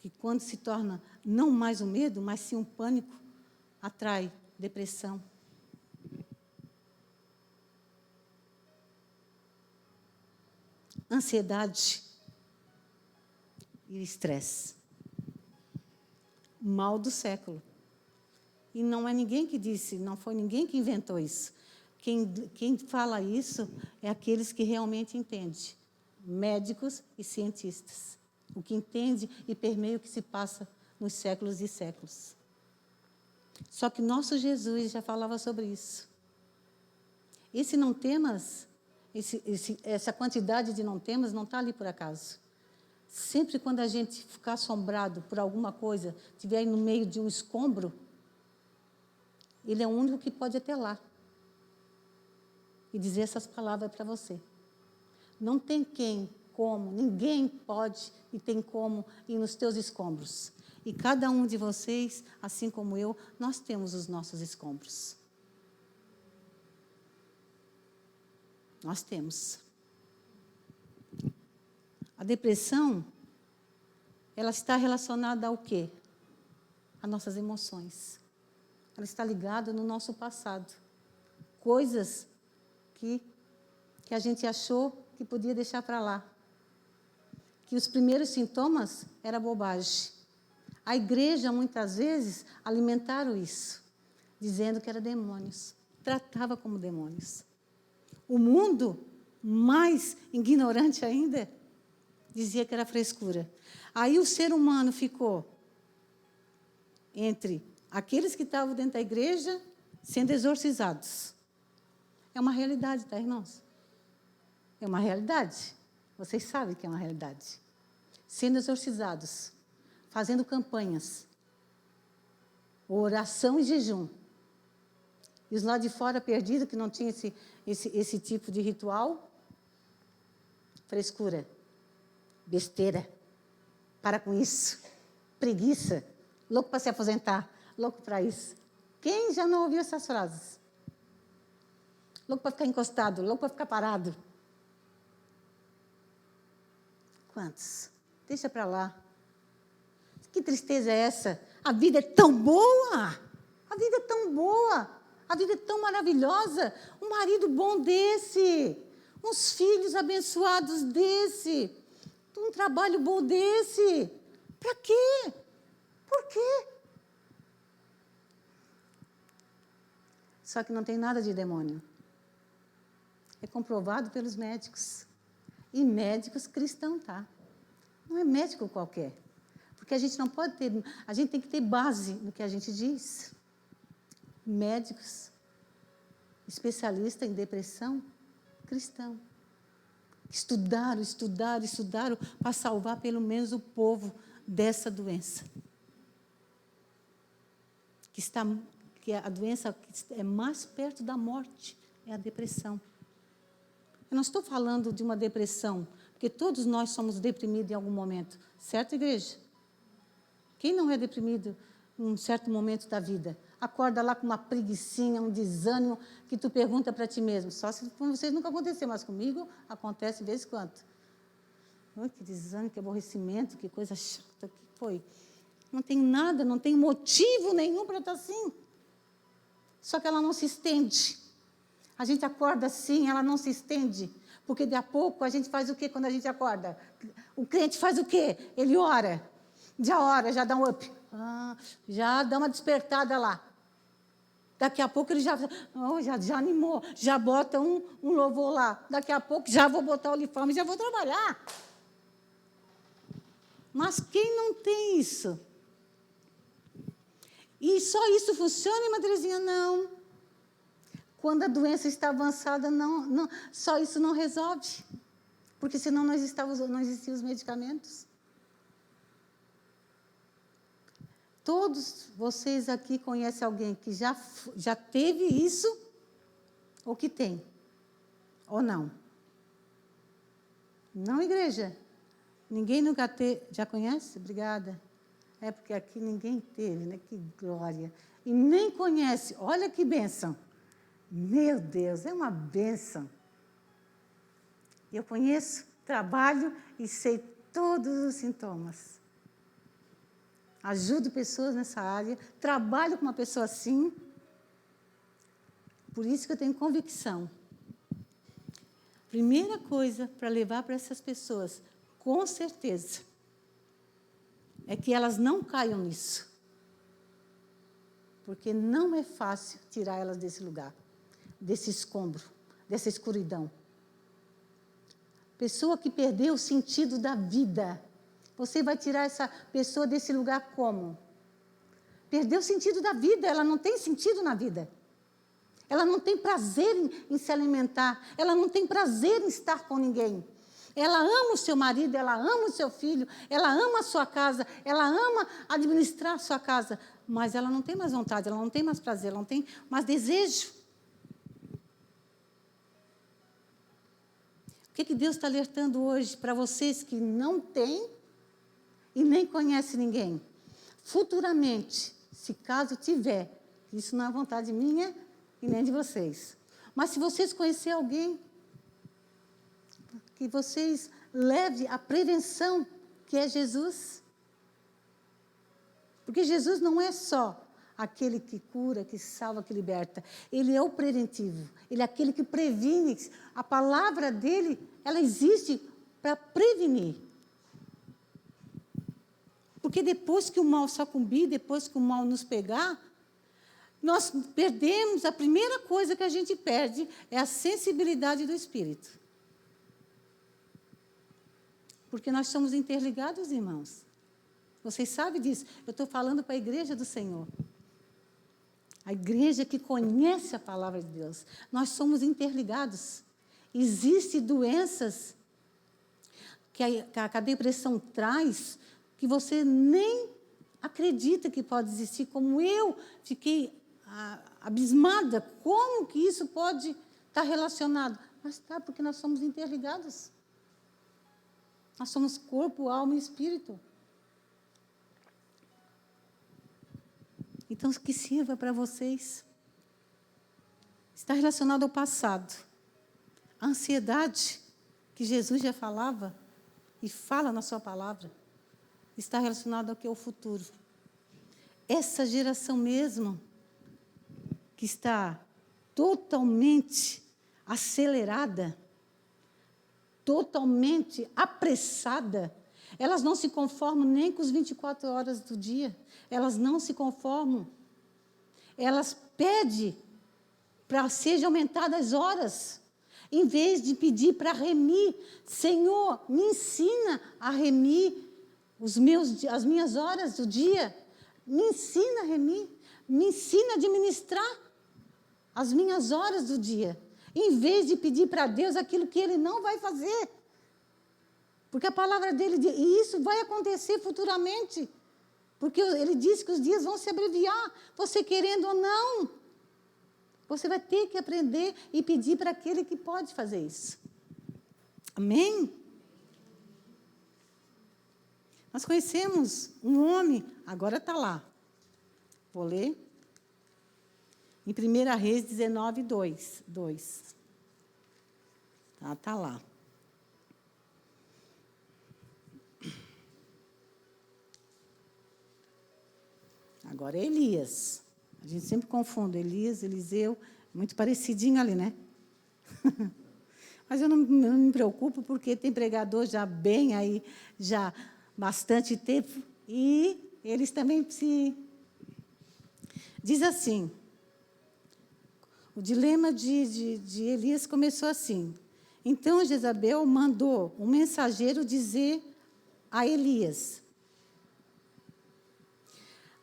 Speaker 3: que, quando se torna não mais um medo, mas sim um pânico, atrai depressão. Ansiedade e estresse. Mal do século. E não é ninguém que disse, não foi ninguém que inventou isso. Quem fala isso é aqueles que realmente entendem, médicos e cientistas. O que entende e permeia o que se passa nos séculos e séculos. Só que nosso Jesus já falava sobre isso. Esse não temas, essa quantidade de não temas não está ali por acaso. Sempre quando a gente ficar assombrado por alguma coisa, estiver aí no meio de um escombro, ele é o único que pode ir até lá e dizer essas palavras para você. Não tem ninguém pode e tem como ir nos teus escombros. E cada um de vocês, assim como eu, nós temos os nossos escombros. Nós temos. A depressão, ela está relacionada ao quê? Às nossas emoções. Ela está ligada no nosso passado. Coisas que a gente achou que podia deixar para lá. Que os primeiros sintomas eram bobagem. A igreja, muitas vezes, alimentaram isso, dizendo que eram demônios. Tratava como demônios. O mundo, mais ignorante ainda, dizia que era frescura. Aí o ser humano ficou entre aqueles que estavam dentro da igreja sendo exorcizados. É uma realidade, tá, irmãos? É uma realidade. Vocês sabem que é uma realidade. Sendo exorcizados, fazendo campanhas, oração e jejum. E os lá de fora perdidos, que não tinham esse tipo de ritual, frescura, besteira, para com isso, preguiça, louco para se aposentar, louco para isso. Quem já não ouviu essas frases? Louco para ficar encostado, louco para ficar parado. Quantos? Deixa para lá. Que tristeza é essa? A vida é tão boa! A vida é tão boa! A vida é tão maravilhosa! Um marido bom desse! Uns filhos abençoados desse! Um trabalho bom desse! Para quê? Por quê? Só que não tem nada de demônio. É comprovado pelos médicos. E médicos cristãos, tá? Não é médico qualquer. Porque a gente não pode ter... A gente tem que ter base no que a gente diz. Médicos especialista em depressão cristão. Estudaram para salvar pelo menos o povo dessa doença. Que a doença que é mais perto da morte é a depressão. Eu não estou falando de uma depressão, porque todos nós somos deprimidos em algum momento. Certo, igreja? Quem não é deprimido em um certo momento da vida? Acorda lá com uma preguicinha, um desânimo, que tu pergunta para ti mesmo. Só se com vocês nunca aconteceu, mas comigo acontece de vez em quando. Oh, que desânimo, que aborrecimento, que coisa chata, que foi. Não tem nada, não tem motivo nenhum para estar assim. Só que ela não se estende. A gente acorda assim, ela não se estende. Porque de a pouco a gente faz o quê quando a gente acorda? O crente faz o quê? Ele ora. Já dá um up. Já dá uma despertada lá. Daqui a pouco ele já animou, já bota um louvor lá. Daqui a pouco já vou botar o uniforme e já vou trabalhar. Mas quem não tem isso? E só isso funciona, irmã Terezinha? Não. Quando a doença está avançada, não, só isso não resolve. Porque senão não existiam os medicamentos. Todos vocês aqui conhecem alguém que já teve isso ou que tem? Ou não? Não, igreja? Ninguém nunca teve. Já conhece? Obrigada. É porque aqui ninguém teve, né? Que glória. E nem conhece. Olha que bênção. Meu Deus, é uma bênção. Eu conheço, trabalho e sei todos os sintomas. Ajudo pessoas nessa área, trabalho com uma pessoa assim. Por isso que eu tenho convicção. Primeira coisa para levar para essas pessoas, com certeza, é que elas não caiam nisso. Porque não é fácil tirar elas desse lugar, desse escombro, dessa escuridão. Pessoa que perdeu o sentido da vida. Você vai tirar essa pessoa desse lugar como? Perdeu o sentido da vida, ela não tem sentido na vida. Ela não tem prazer em se alimentar, ela não tem prazer em estar com ninguém. Ela ama o seu marido, ela ama o seu filho, ela ama a sua casa, ela ama administrar a sua casa, mas ela não tem mais vontade, ela não tem mais prazer, ela não tem mais desejo. O que Deus está alertando hoje para vocês que não têm e nem conhecem ninguém? Futuramente, se caso tiver, isso não é vontade minha e nem de vocês, mas se vocês conhecerem alguém, que vocês levem a prevenção, que é Jesus. Porque Jesus não é só aquele que cura, que salva, que liberta. Ele é o preventivo. Ele é aquele que previne. A palavra dele, ela existe para prevenir. Porque depois que o mal sucumbir, depois que o mal nos pegar, nós perdemos, a primeira coisa que a gente perde é a sensibilidade do Espírito. Porque nós somos interligados, irmãos. Vocês sabem disso. Eu estou falando para a igreja do Senhor. A igreja que conhece a palavra de Deus. Nós somos interligados. Existem doenças que a depressão traz, que você nem acredita que pode existir. Como eu fiquei abismada. Como que isso pode estar relacionado? Mas está, porque nós somos interligados. Nós somos corpo, alma e espírito. Então, que sirva para vocês. Está relacionado ao passado. A ansiedade, que Jesus já falava, e fala na sua palavra, está relacionada ao que é o futuro. Essa geração mesmo, que está totalmente acelerada, totalmente apressada, elas não se conformam nem com as 24 horas do dia, elas não se conformam, elas pedem para sejam aumentadas as horas, em vez de pedir para remir. Senhor, me ensina a remir as minhas horas do dia, me ensina a remir, me ensina a administrar. as minhas horas do dia, em vez de pedir para Deus aquilo que Ele não vai fazer. Porque a palavra dele diz, e isso vai acontecer futuramente, porque Ele disse que os dias vão se abreviar, você querendo ou não. Você vai ter que aprender e pedir para aquele que pode fazer isso. Amém? Nós conhecemos um homem, agora está lá. Vou ler. Em 1 Reis 19, 2. Tá lá. Agora é Elias. A gente sempre confunde Elias, Eliseu, muito parecidinho ali, né? Mas eu não me preocupo, porque tem pregador já bem aí, já bastante tempo, e eles também se... Diz assim, o dilema de Elias começou assim. Então, Jezabel mandou um mensageiro dizer a Elias,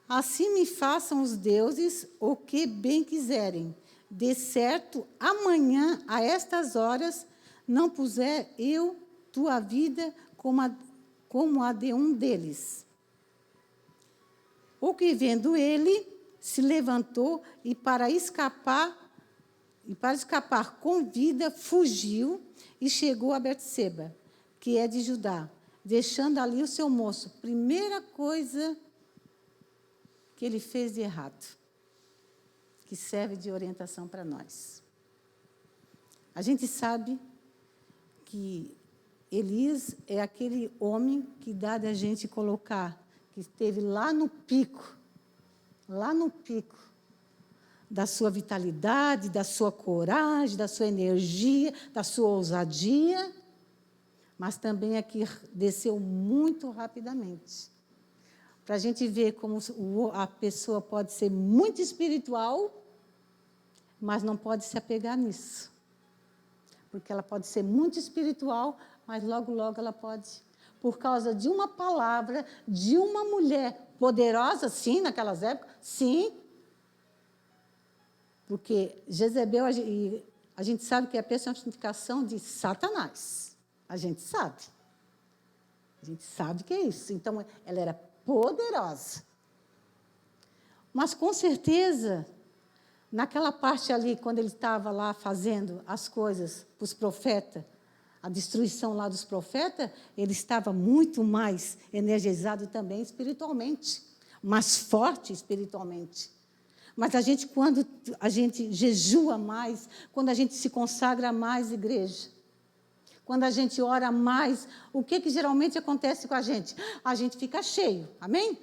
Speaker 3: assim me façam os deuses o que bem quiserem. De certo, amanhã, a estas horas, não puser eu tua vida como a de um deles. O que vendo ele, se levantou e para escapar com vida, fugiu e chegou a Betseba, que é de Judá, deixando ali o seu moço. Primeira coisa que ele fez de errado, que serve de orientação para nós. A gente sabe que Elias é aquele homem que dá da gente colocar, que esteve lá no pico da sua vitalidade, da sua coragem, da sua energia, da sua ousadia, mas também aqui desceu muito rapidamente. Para a gente ver como a pessoa pode ser muito espiritual, mas não pode se apegar nisso. Porque ela pode ser muito espiritual, mas logo, logo ela pode, por causa de uma palavra, de uma mulher poderosa, sim, naquelas épocas, sim. Porque Jezebel, a gente sabe que é a personificação de Satanás. A gente sabe. A gente sabe que é isso. Então, ela era poderosa. Mas, com certeza, naquela parte ali, quando ele estava lá fazendo as coisas para os profetas, a destruição lá dos profetas, ele estava muito mais energizado também espiritualmente, mais forte espiritualmente. Mas a gente, quando a gente jejua mais, quando a gente se consagra mais, igreja, quando a gente ora mais, o que geralmente acontece com a gente? A gente fica cheio, amém?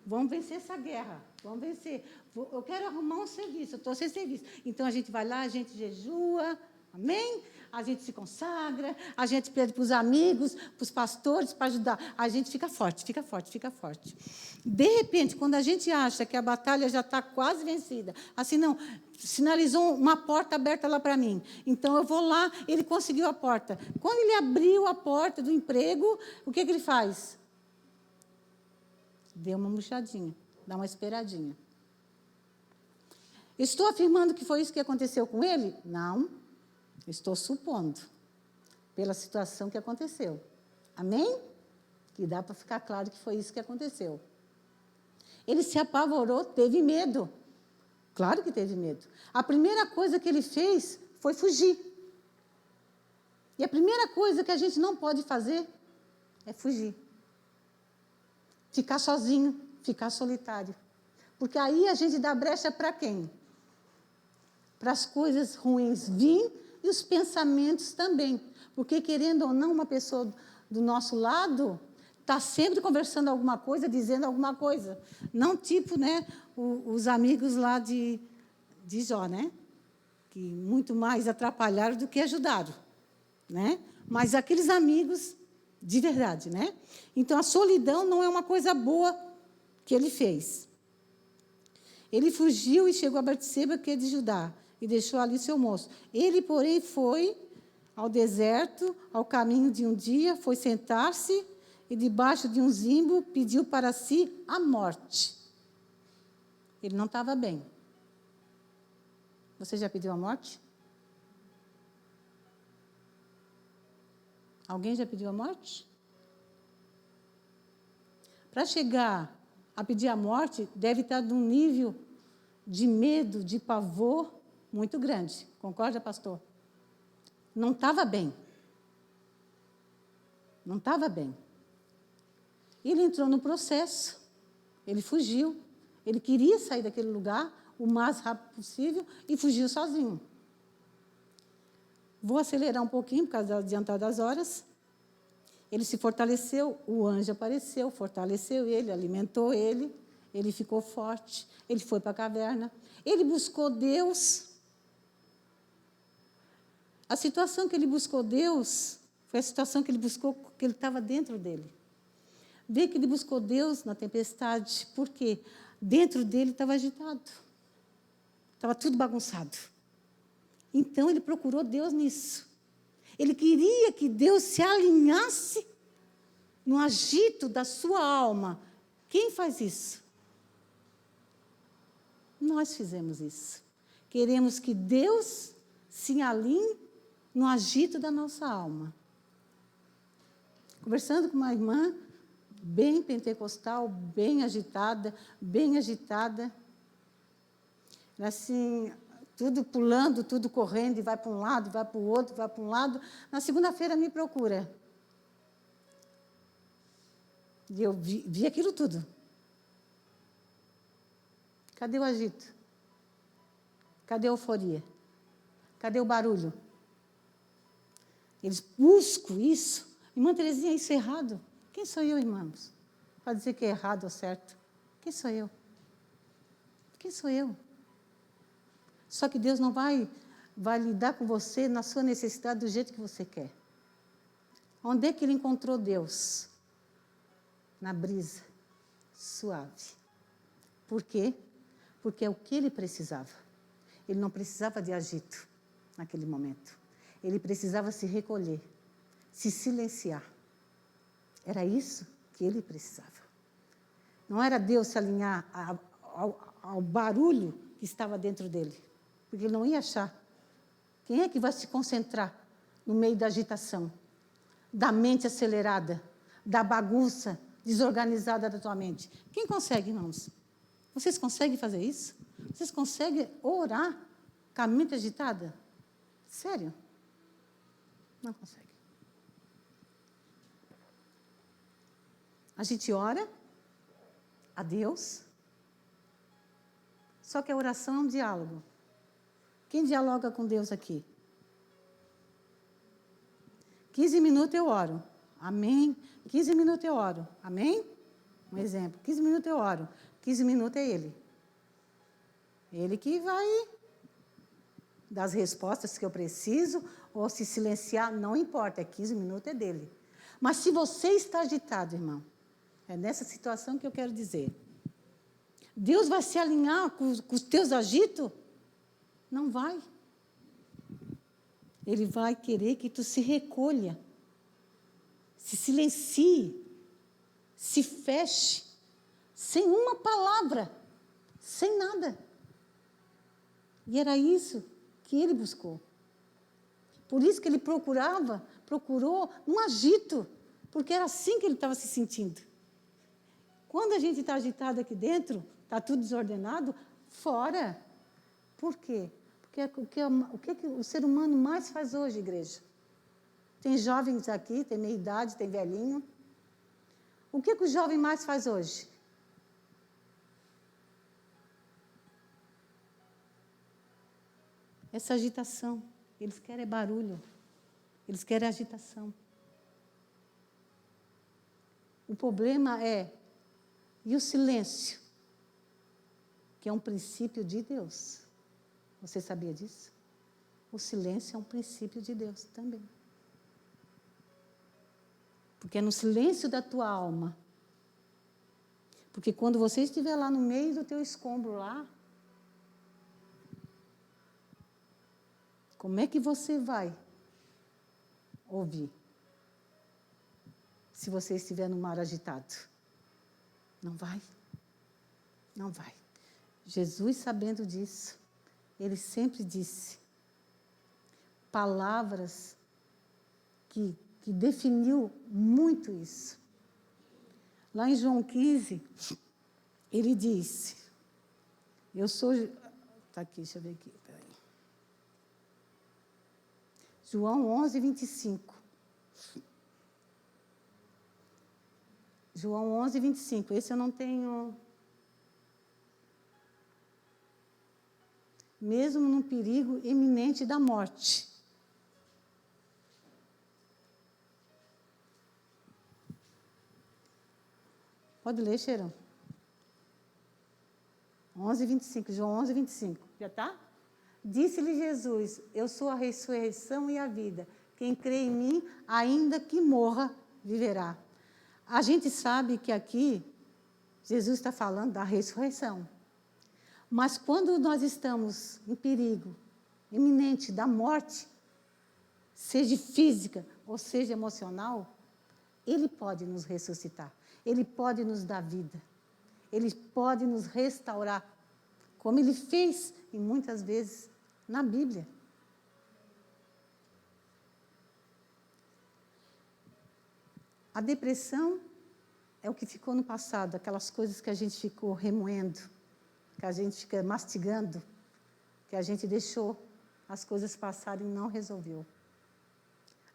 Speaker 3: Vamos vencer essa guerra, vamos vencer. Eu quero arrumar um serviço, eu estou sem serviço. Então, a gente vai lá, a gente jejua, amém? A gente se consagra, a gente pede para os amigos, para os pastores, para ajudar. A gente fica forte, fica forte, fica forte. De repente, quando a gente acha que a batalha já está quase vencida, assim, não, sinalizou uma porta aberta lá para mim. Então, eu vou lá, ele conseguiu a porta. Quando ele abriu a porta do emprego, o que ele faz? Deu uma murchadinha, dá uma esperadinha. Estou afirmando que foi isso que aconteceu com ele? Não. Estou supondo, pela situação que aconteceu. Amém? Que dá para ficar claro que foi isso que aconteceu. Ele se apavorou, teve medo. Claro que teve medo. A primeira coisa que ele fez foi fugir. E a primeira coisa que a gente não pode fazer é fugir. Ficar sozinho, ficar solitário. Porque aí a gente dá brecha para quem? Para as coisas ruins virem e os pensamentos também. Porque, querendo ou não, uma pessoa do nosso lado está sempre conversando alguma coisa, dizendo alguma coisa. Não tipo, né, os amigos lá de Jó, né? Que muito mais atrapalharam do que ajudaram. Né? Mas aqueles amigos de verdade, né? Então, a solidão não é uma coisa boa que ele fez. Ele fugiu e chegou a Betseba, que é de Judá, e deixou ali seu moço. Ele, porém, foi ao deserto, ao caminho de um dia, foi sentar-se e, debaixo de um zimbo, pediu para si a morte. Ele não estava bem. Você já pediu a morte? Alguém já pediu a morte? Para chegar a pedir a morte, deve estar num nível de medo, de pavor muito grande. Concorda, pastor? Não estava bem. Não estava bem. Ele entrou no processo, ele fugiu, ele queria sair daquele lugar o mais rápido possível e fugiu sozinho. Vou acelerar um pouquinho por causa da adiantada das horas. Ele se fortaleceu, o anjo apareceu, fortaleceu ele, alimentou ele, ele ficou forte, ele foi para a caverna, ele buscou Deus. A situação que ele buscou Deus foi a situação que ele buscou, que ele estava dentro dele. Vê que ele buscou Deus na tempestade, porque dentro dele estava agitado, estava tudo bagunçado. Então, ele procurou Deus nisso. Ele queria que Deus se alinhasse no agito da sua alma. Quem faz isso? Nós fizemos isso. Queremos que Deus se alinhe no agito da nossa alma. Conversando com uma irmã, bem pentecostal, bem agitada, assim, tudo pulando, tudo correndo, e vai para um lado, vai para o outro, vai para um lado. Na segunda-feira me procura. E eu vi aquilo tudo. Cadê o agito? Cadê a euforia? Cadê o barulho? Eles buscam isso. Irmã Terezinha, isso é errado. Quem sou eu, irmãos? Para dizer que é errado ou certo. Quem sou eu? Quem sou eu? Só que Deus não vai lidar com você na sua necessidade do jeito que você quer. Onde é que ele encontrou Deus? Na brisa, suave. Por quê? Porque é o que ele precisava. Ele não precisava de agito naquele momento. Ele precisava se recolher, se silenciar. Era isso que ele precisava. Não era Deus se alinhar ao barulho que estava dentro dele, porque ele não ia achar. Quem é que vai se concentrar no meio da agitação, da mente acelerada, da bagunça desorganizada da tua mente? Quem consegue, irmãos? Vocês conseguem fazer isso? Vocês conseguem orar com a mente agitada? Sério? Não consegue. A gente ora a Deus, só que a oração é um diálogo. Quem dialoga com Deus aqui? 15 minutos eu oro. Amém? 15 minutos eu oro. Amém? Um exemplo. 15 minutos eu oro. 15 minutos é Ele. Ele que vai dar as respostas que eu preciso, ou se silenciar, não importa. 15 minutos é dele. Mas se você está agitado, irmão, é nessa situação que eu quero dizer. Deus vai se alinhar com os teus agitos? Não vai. Ele vai querer que tu se recolha, se silencie, se feche, sem uma palavra, sem nada. E era isso que ele buscou. Por isso que ele procurou um agito, porque era assim que ele estava se sentindo. Quando a gente está agitado aqui dentro, está tudo desordenado, fora. Por quê? Porque o que o ser humano mais faz hoje, igreja? Tem jovens aqui, tem meia-idade, tem velhinho. O que o jovem mais faz hoje? Essa agitação. Eles querem barulho. Eles querem agitação. O problema é, e o silêncio? Que é um princípio de Deus. Você sabia disso? O silêncio é um princípio de Deus também. Porque é no silêncio da tua alma. Porque quando você estiver lá no meio do teu escombro lá, como é que você vai ouvir? Se você estiver no mar agitado. Não vai. Não vai. Jesus, sabendo disso, ele sempre disse palavras que definiu muito isso. Lá em João 15, ele disse, eu sou... Está aqui, deixa eu ver aqui, peraí. João 11, 25. João 11, 25. Esse eu não tenho... Mesmo num perigo iminente da morte. Pode ler, Cheirão. 11, 25. João 11, 25. Já está? Disse-lhe Jesus, eu sou a ressurreição e a vida. Quem crê em mim, ainda que morra, viverá. A gente sabe que aqui, Jesus está falando da ressurreição. Mas quando nós estamos em perigo iminente da morte, seja física ou seja emocional, Ele pode nos ressuscitar. Ele pode nos dar vida. Ele pode nos restaurar, como Ele fez, e muitas vezes, na Bíblia. A depressão é o que ficou no passado, aquelas coisas que a gente ficou remoendo, que a gente fica mastigando, que a gente deixou as coisas passarem e não resolveu.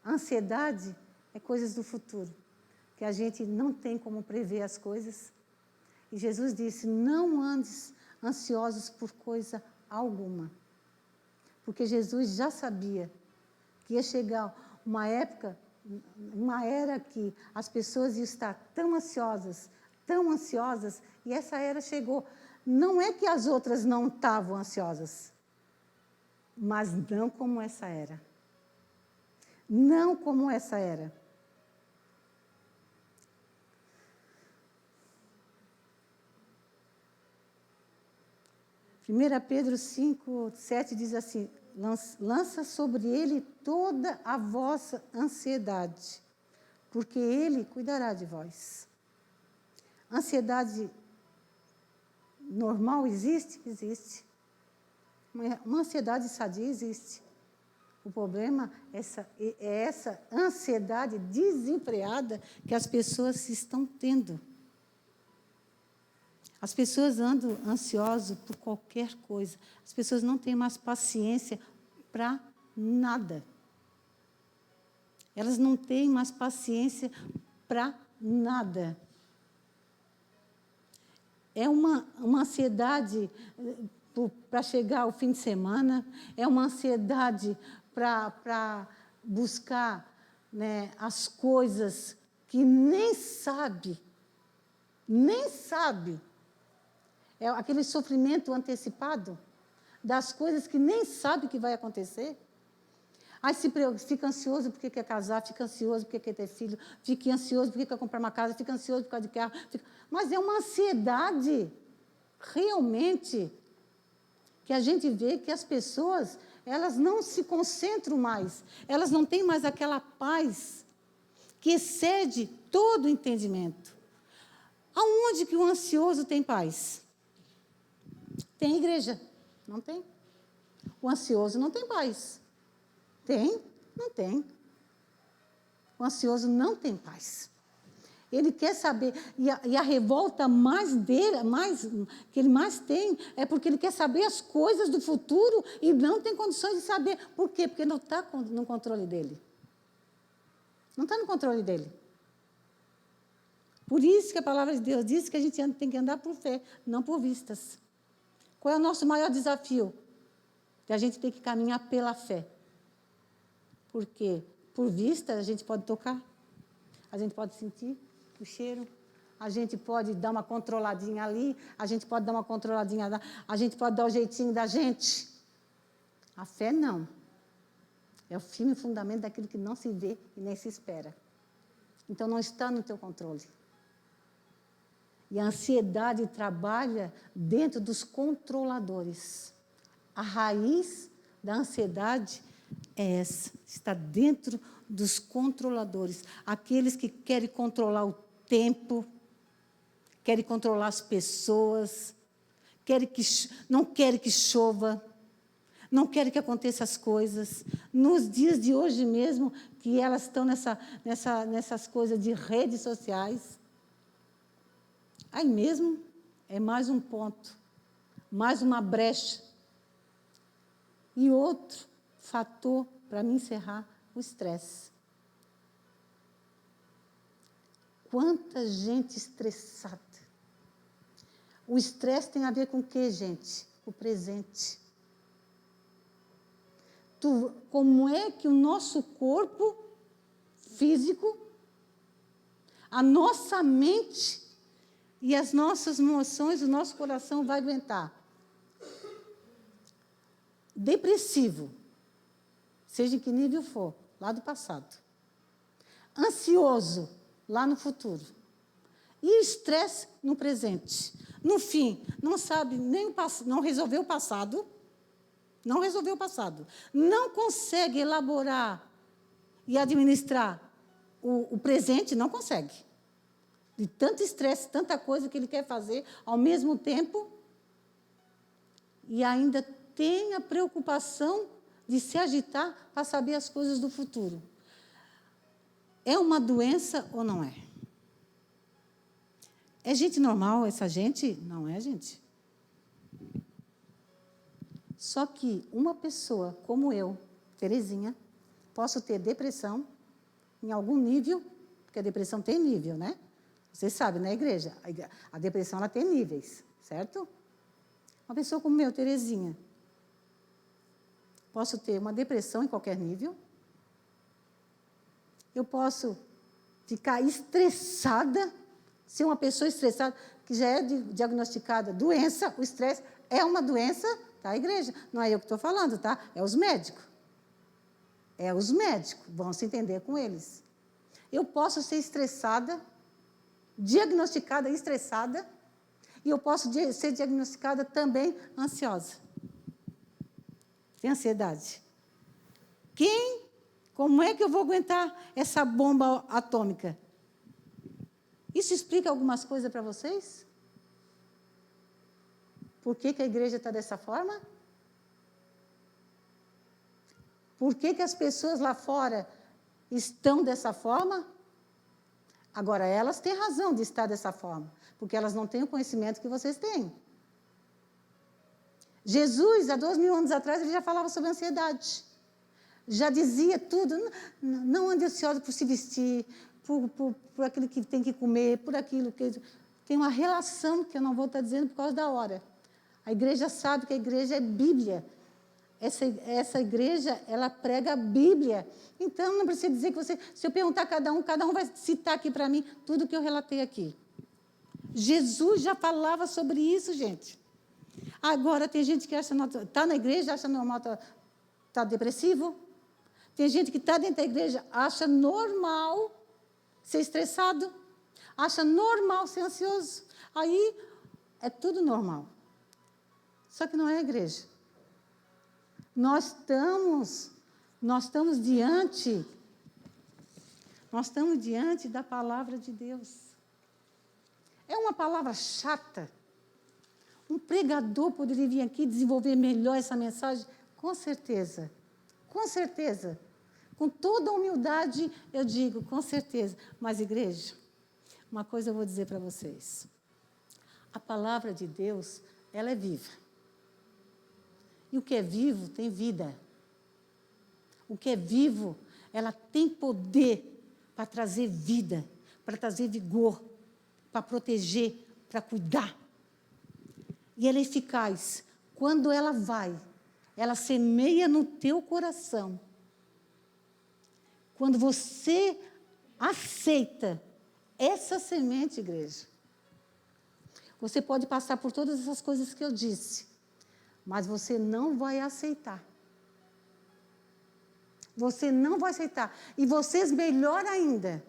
Speaker 3: A ansiedade é coisas do futuro, que a gente não tem como prever as coisas. E Jesus disse, não andes ansiosos por coisa alguma. Porque Jesus já sabia que ia chegar uma época, uma era que as pessoas iam estar tão ansiosas, e essa era chegou. Não é que as outras não estavam ansiosas, mas não como essa era. Não como essa era. Primeira Pedro 5, 7 diz assim, lança sobre ele toda a vossa ansiedade, porque ele cuidará de vós. Ansiedade normal existe? Existe. Uma ansiedade sadia existe. O problema é essa ansiedade desenfreada que as pessoas estão tendo. As pessoas andam ansiosas por qualquer coisa. As pessoas não têm mais paciência para nada. Elas não têm mais paciência para nada. É uma ansiedade para chegar ao fim de semana, é uma ansiedade para buscar, né, as coisas que nem sabe. É aquele sofrimento antecipado das coisas que nem sabe que vai acontecer. Aí fica ansioso porque quer casar, fica ansioso porque quer ter filho, fica ansioso porque quer comprar uma casa, fica ansioso por causa de carro. Mas é uma ansiedade, realmente, que a gente vê que as pessoas, elas não se concentram mais, elas não têm mais aquela paz que excede todo o entendimento. Aonde que o ansioso tem paz? Tem igreja? Não tem. O ansioso não tem paz. Tem? Não tem. O ansioso não tem paz. Ele quer saber, e a revolta que ele mais tem, é porque ele quer saber as coisas do futuro e não tem condições de saber. Por quê? Porque não está no controle dele. Não está no controle dele. Por isso que a palavra de Deus diz que a gente tem que andar por fé, não por vistas. Qual é o nosso maior desafio? Que a gente tem que caminhar pela fé. Porque por vista a gente pode tocar, a gente pode sentir o cheiro, a gente pode dar uma controladinha ali, a gente pode dar uma controladinha lá, a gente pode dar o jeitinho da gente. A fé não. É o firme fundamento daquilo que não se vê e nem se espera. Então não está no teu controle. E a ansiedade trabalha dentro dos controladores. A raiz da ansiedade é essa, está dentro dos controladores. Aqueles que querem controlar o tempo, querem controlar as pessoas, não querem que chova, não querem que aconteçam as coisas. Nos dias de hoje mesmo, que elas estão nessas coisas de redes sociais. Aí mesmo é mais um ponto, mais uma brecha. E outro fator, para me encerrar, o estresse. Quanta gente estressada. O estresse tem a ver com o quê, gente? O presente. Como é que o nosso corpo físico, a nossa mente e as nossas emoções, o nosso coração vai aguentar? Depressivo, seja em que nível for, lá do passado. Ansioso, lá no futuro. E estresse no presente. No fim, não sabe nem não resolveu o passado, não consegue elaborar e administrar o presente, não consegue. De tanto estresse, tanta coisa que ele quer fazer ao mesmo tempo, e ainda tem a preocupação de se agitar para saber as coisas do futuro. É uma doença ou não é? É gente normal essa gente? Não é, gente. Só que uma pessoa como eu, Terezinha, posso ter depressão em algum nível, porque a depressão tem nível, né? Vocês sabem, né, igreja? A depressão ela tem níveis, certo? Uma pessoa como eu, Terezinha, posso ter uma depressão em qualquer nível. Eu posso ficar estressada, ser uma pessoa estressada, que já é diagnosticada doença, o estresse é uma doença, tá, igreja? Não é eu que estou falando, tá? É os médicos. É os médicos, vão se entender com eles. Eu posso ser estressada, diagnosticada estressada, e eu posso ser diagnosticada também ansiosa. Tem ansiedade. Como é que eu vou aguentar essa bomba atômica? Isso explica algumas coisas para vocês? Por que a igreja está dessa forma? Por que as pessoas lá fora estão dessa forma? Agora, elas têm razão de estar dessa forma, porque elas não têm o conhecimento que vocês têm. Jesus, há 2000 anos atrás, ele já falava sobre ansiedade. Já dizia tudo. Não ande ansioso por se vestir, por aquilo que tem que comer, por aquilo que... Tem uma relação que eu não vou estar dizendo por causa da hora. A igreja sabe que a igreja é Bíblia. Essa igreja, ela prega a Bíblia. Então, não precisa dizer que você... Se eu perguntar a cada um vai citar aqui para mim tudo o que eu relatei aqui. Jesus já falava sobre isso, gente. Agora, tem gente que está na igreja, acha normal tá depressivo. Tem gente que está dentro da igreja, acha normal ser estressado. Acha normal ser ansioso. Aí, é tudo normal. Só que não é a igreja. Nós estamos diante da palavra de Deus. É uma palavra chata. Um pregador poderia vir aqui desenvolver melhor essa mensagem? Com certeza. Com certeza. Com toda a humildade, eu digo, com certeza. Mas, igreja, uma coisa eu vou dizer para vocês. A palavra de Deus, ela é viva. E o que é vivo tem vida. O que é vivo, ela tem poder para trazer vida, para trazer vigor, para proteger, para cuidar. E ela é eficaz. Quando ela vai, ela semeia no teu coração. Quando você aceita essa semente, igreja, você pode passar por todas essas coisas que eu disse, mas você não vai aceitar. Você não vai aceitar. E vocês melhor ainda.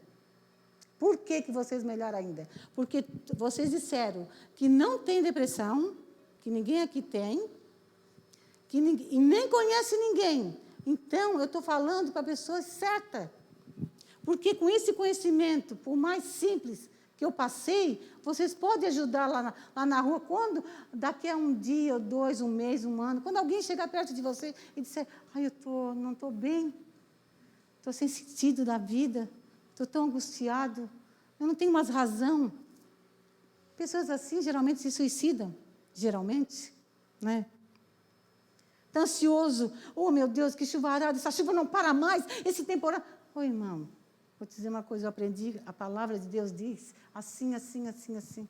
Speaker 3: Por que vocês melhor ainda? Porque vocês disseram que não tem depressão, que ninguém aqui tem, e nem conhece ninguém. Então, eu estou falando para a pessoa certa. Porque com esse conhecimento, por mais simples que eu passei, vocês podem ajudar lá na rua. Quando, daqui a um dia, 2, um mês, um ano, quando alguém chegar perto de você e disser, ai, não estou bem, estou sem sentido da vida, estou tão angustiado, eu não tenho mais razão. Pessoas assim geralmente se suicidam, geralmente, né? Está ansioso, oh meu Deus, que chuvarada, essa chuva não para mais, esse temporal. Ô irmão, vou te dizer uma coisa, eu aprendi, a palavra de Deus diz, assim, assim, assim, assim.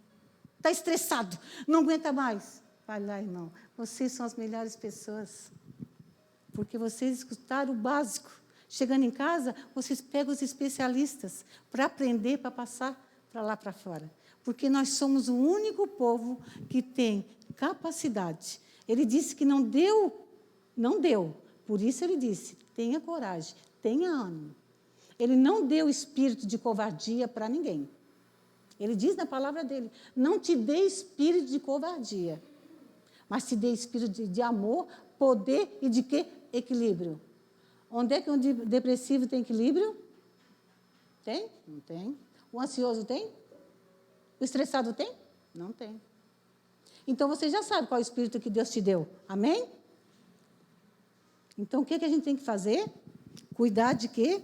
Speaker 3: Está estressado, não aguenta mais. Vai lá, irmão, vocês são as melhores pessoas, porque vocês escutaram o básico. Chegando em casa, vocês pegam os especialistas para aprender, para passar para lá para fora. Porque nós somos o único povo que tem capacidade. Ele disse que não deu. Por isso ele disse, tenha coragem, tenha ânimo. Ele não deu espírito de covardia para ninguém. Ele diz na palavra dele, não te dê espírito de covardia, mas te dê espírito de amor, poder e de quê? Equilíbrio. Onde é que um depressivo tem equilíbrio? Tem? Não tem. O ansioso tem? O estressado tem? Não tem. Então, você já sabe qual é o espírito que Deus te deu. Amém? Então, o que a gente tem que fazer? Cuidar de quê?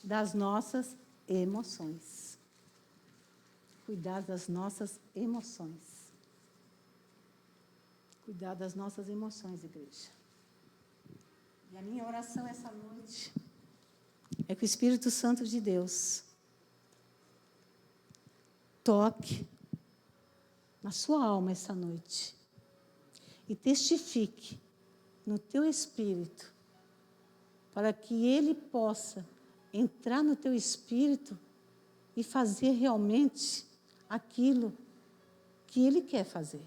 Speaker 3: Das nossas emoções. Cuidar das nossas emoções. Cuidar das nossas emoções, igreja. E a minha oração essa noite é que o Espírito Santo de Deus toque na sua alma essa noite e testifique no teu espírito, para que Ele possa entrar no teu espírito e fazer realmente aquilo que Ele quer fazer.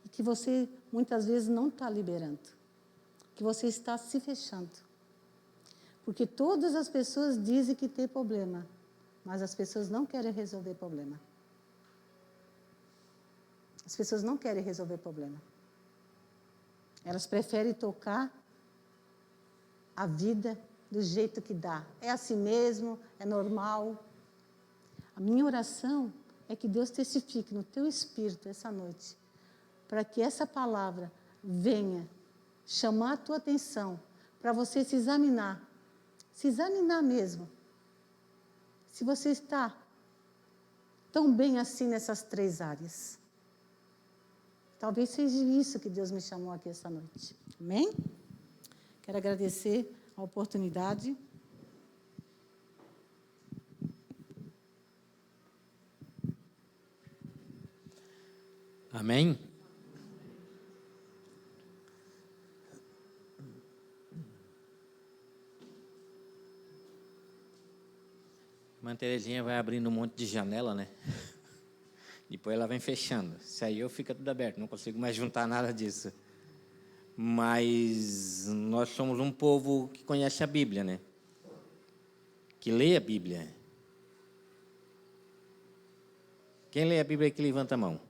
Speaker 3: E que você, muitas vezes, não está liberando. Que você está se fechando. Porque todas as pessoas dizem que tem problema, mas as pessoas não querem resolver problema. As pessoas não querem resolver problema. Elas preferem tocar a vida do jeito que dá. É assim mesmo, é normal. A minha oração é que Deus testifique no teu espírito essa noite, para que essa palavra venha chamar a tua atenção, para você se examinar mesmo. Se você está tão bem assim nessas 3 áreas. Talvez seja isso que Deus me chamou aqui essa noite. Amém? Quero agradecer a oportunidade.
Speaker 4: Amém? A irmã Terezinha vai abrindo um monte de janela, né? Depois ela vem fechando. Se aí eu fica tudo aberto, não consigo mais juntar nada disso. Mas nós somos um povo que conhece a Bíblia, né? Que lê a Bíblia. Quem lê a Bíblia é que levanta a mão.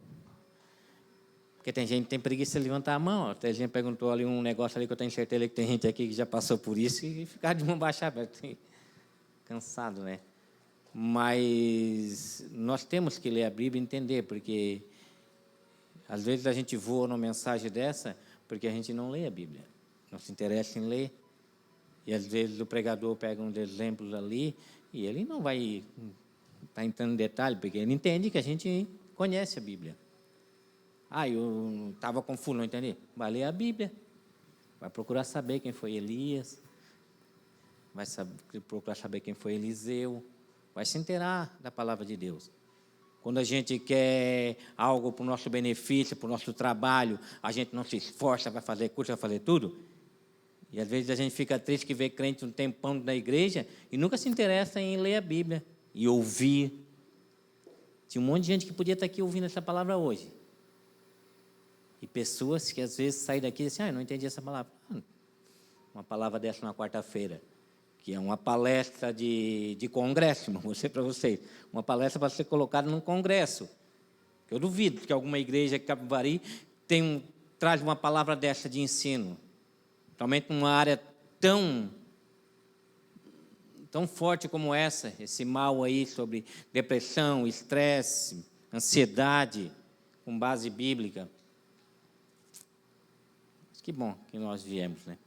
Speaker 4: Porque tem gente que tem preguiça de levantar a mão. A Terezinha perguntou ali um negócio ali que eu tenho certeza que tem gente aqui que já passou por isso e ficar de mão baixada. Cansado, né? Mas nós temos que ler a Bíblia e entender, porque às vezes a gente voa numa mensagem dessa porque a gente não lê a Bíblia, não se interessa em ler. E às vezes o pregador pega uns exemplos ali e ele não vai estar entrando em detalhe, porque ele entende que a gente conhece a Bíblia. Eu estava confuso, não entendi. Vai ler a Bíblia, vai procurar saber quem foi Elias, vai procurar saber quem foi Eliseu, vai se inteirar da palavra de Deus. Quando a gente quer algo para o nosso benefício, para o nosso trabalho, a gente não se esforça, vai fazer curso, vai fazer tudo. E às vezes a gente fica triste que vê crente um tempão na igreja e nunca se interessa em ler a Bíblia e ouvir. Tinha um monte de gente que podia estar aqui ouvindo essa palavra hoje. E pessoas que às vezes saem daqui e dizem, eu não entendi essa palavra. Uma palavra dessa na quarta-feira, que é uma palestra de congresso, vou dizer para vocês, uma palestra para ser colocada num congresso. Eu duvido que alguma igreja de Capivari traz uma palavra dessa de ensino, somente numa área tão forte como essa, esse mal aí sobre depressão, estresse, ansiedade, com base bíblica. Que bom que nós viemos, né?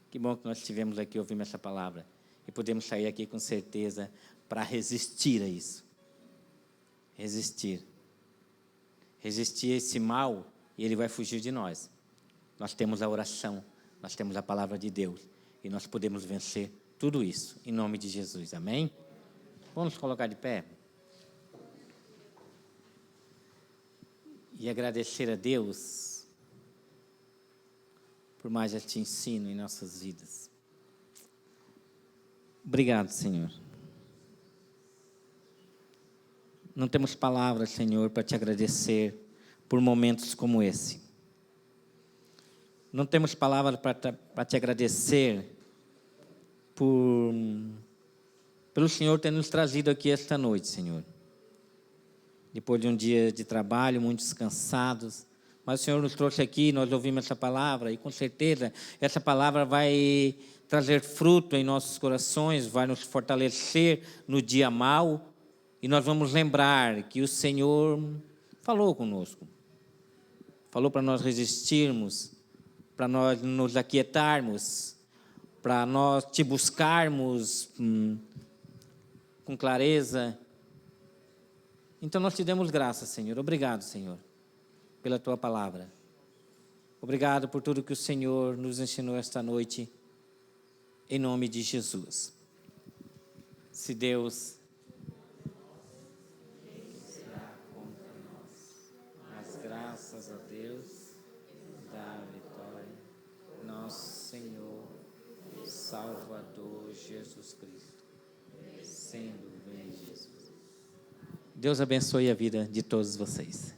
Speaker 4: Que bom que nós estivemos aqui, ouvimos essa palavra. E podemos sair aqui com certeza para resistir a isso. Resistir. Resistir a esse mal e ele vai fugir de nós. Nós temos a oração, nós temos a palavra de Deus. E nós podemos vencer tudo isso, em nome de Jesus. Amém? Vamos nos colocar de pé. E agradecer a Deus por mais este ensino em nossas vidas. Obrigado, Senhor. Não temos palavras, Senhor, para te agradecer por momentos como esse. Não temos palavras para te agradecer pelo Senhor ter nos trazido aqui esta noite, Senhor. Depois de um dia de trabalho, muitos cansados, mas o Senhor nos trouxe aqui, nós ouvimos essa palavra, e com certeza essa palavra vai trazer fruto em nossos corações, vai nos fortalecer no dia mau, e nós vamos lembrar que o Senhor falou conosco, falou para nós resistirmos, para nós nos aquietarmos, para nós te buscarmos com clareza. Então nós te damos graças, Senhor. Obrigado, Senhor, pela tua palavra. Obrigado por tudo que o Senhor nos ensinou esta noite, em nome de Jesus. Se Deus será contra nós, mas graças a Deus dá a vitória, nosso Senhor, Salvador Jesus Cristo, sendo bem Jesus. Deus abençoe a vida de todos vocês.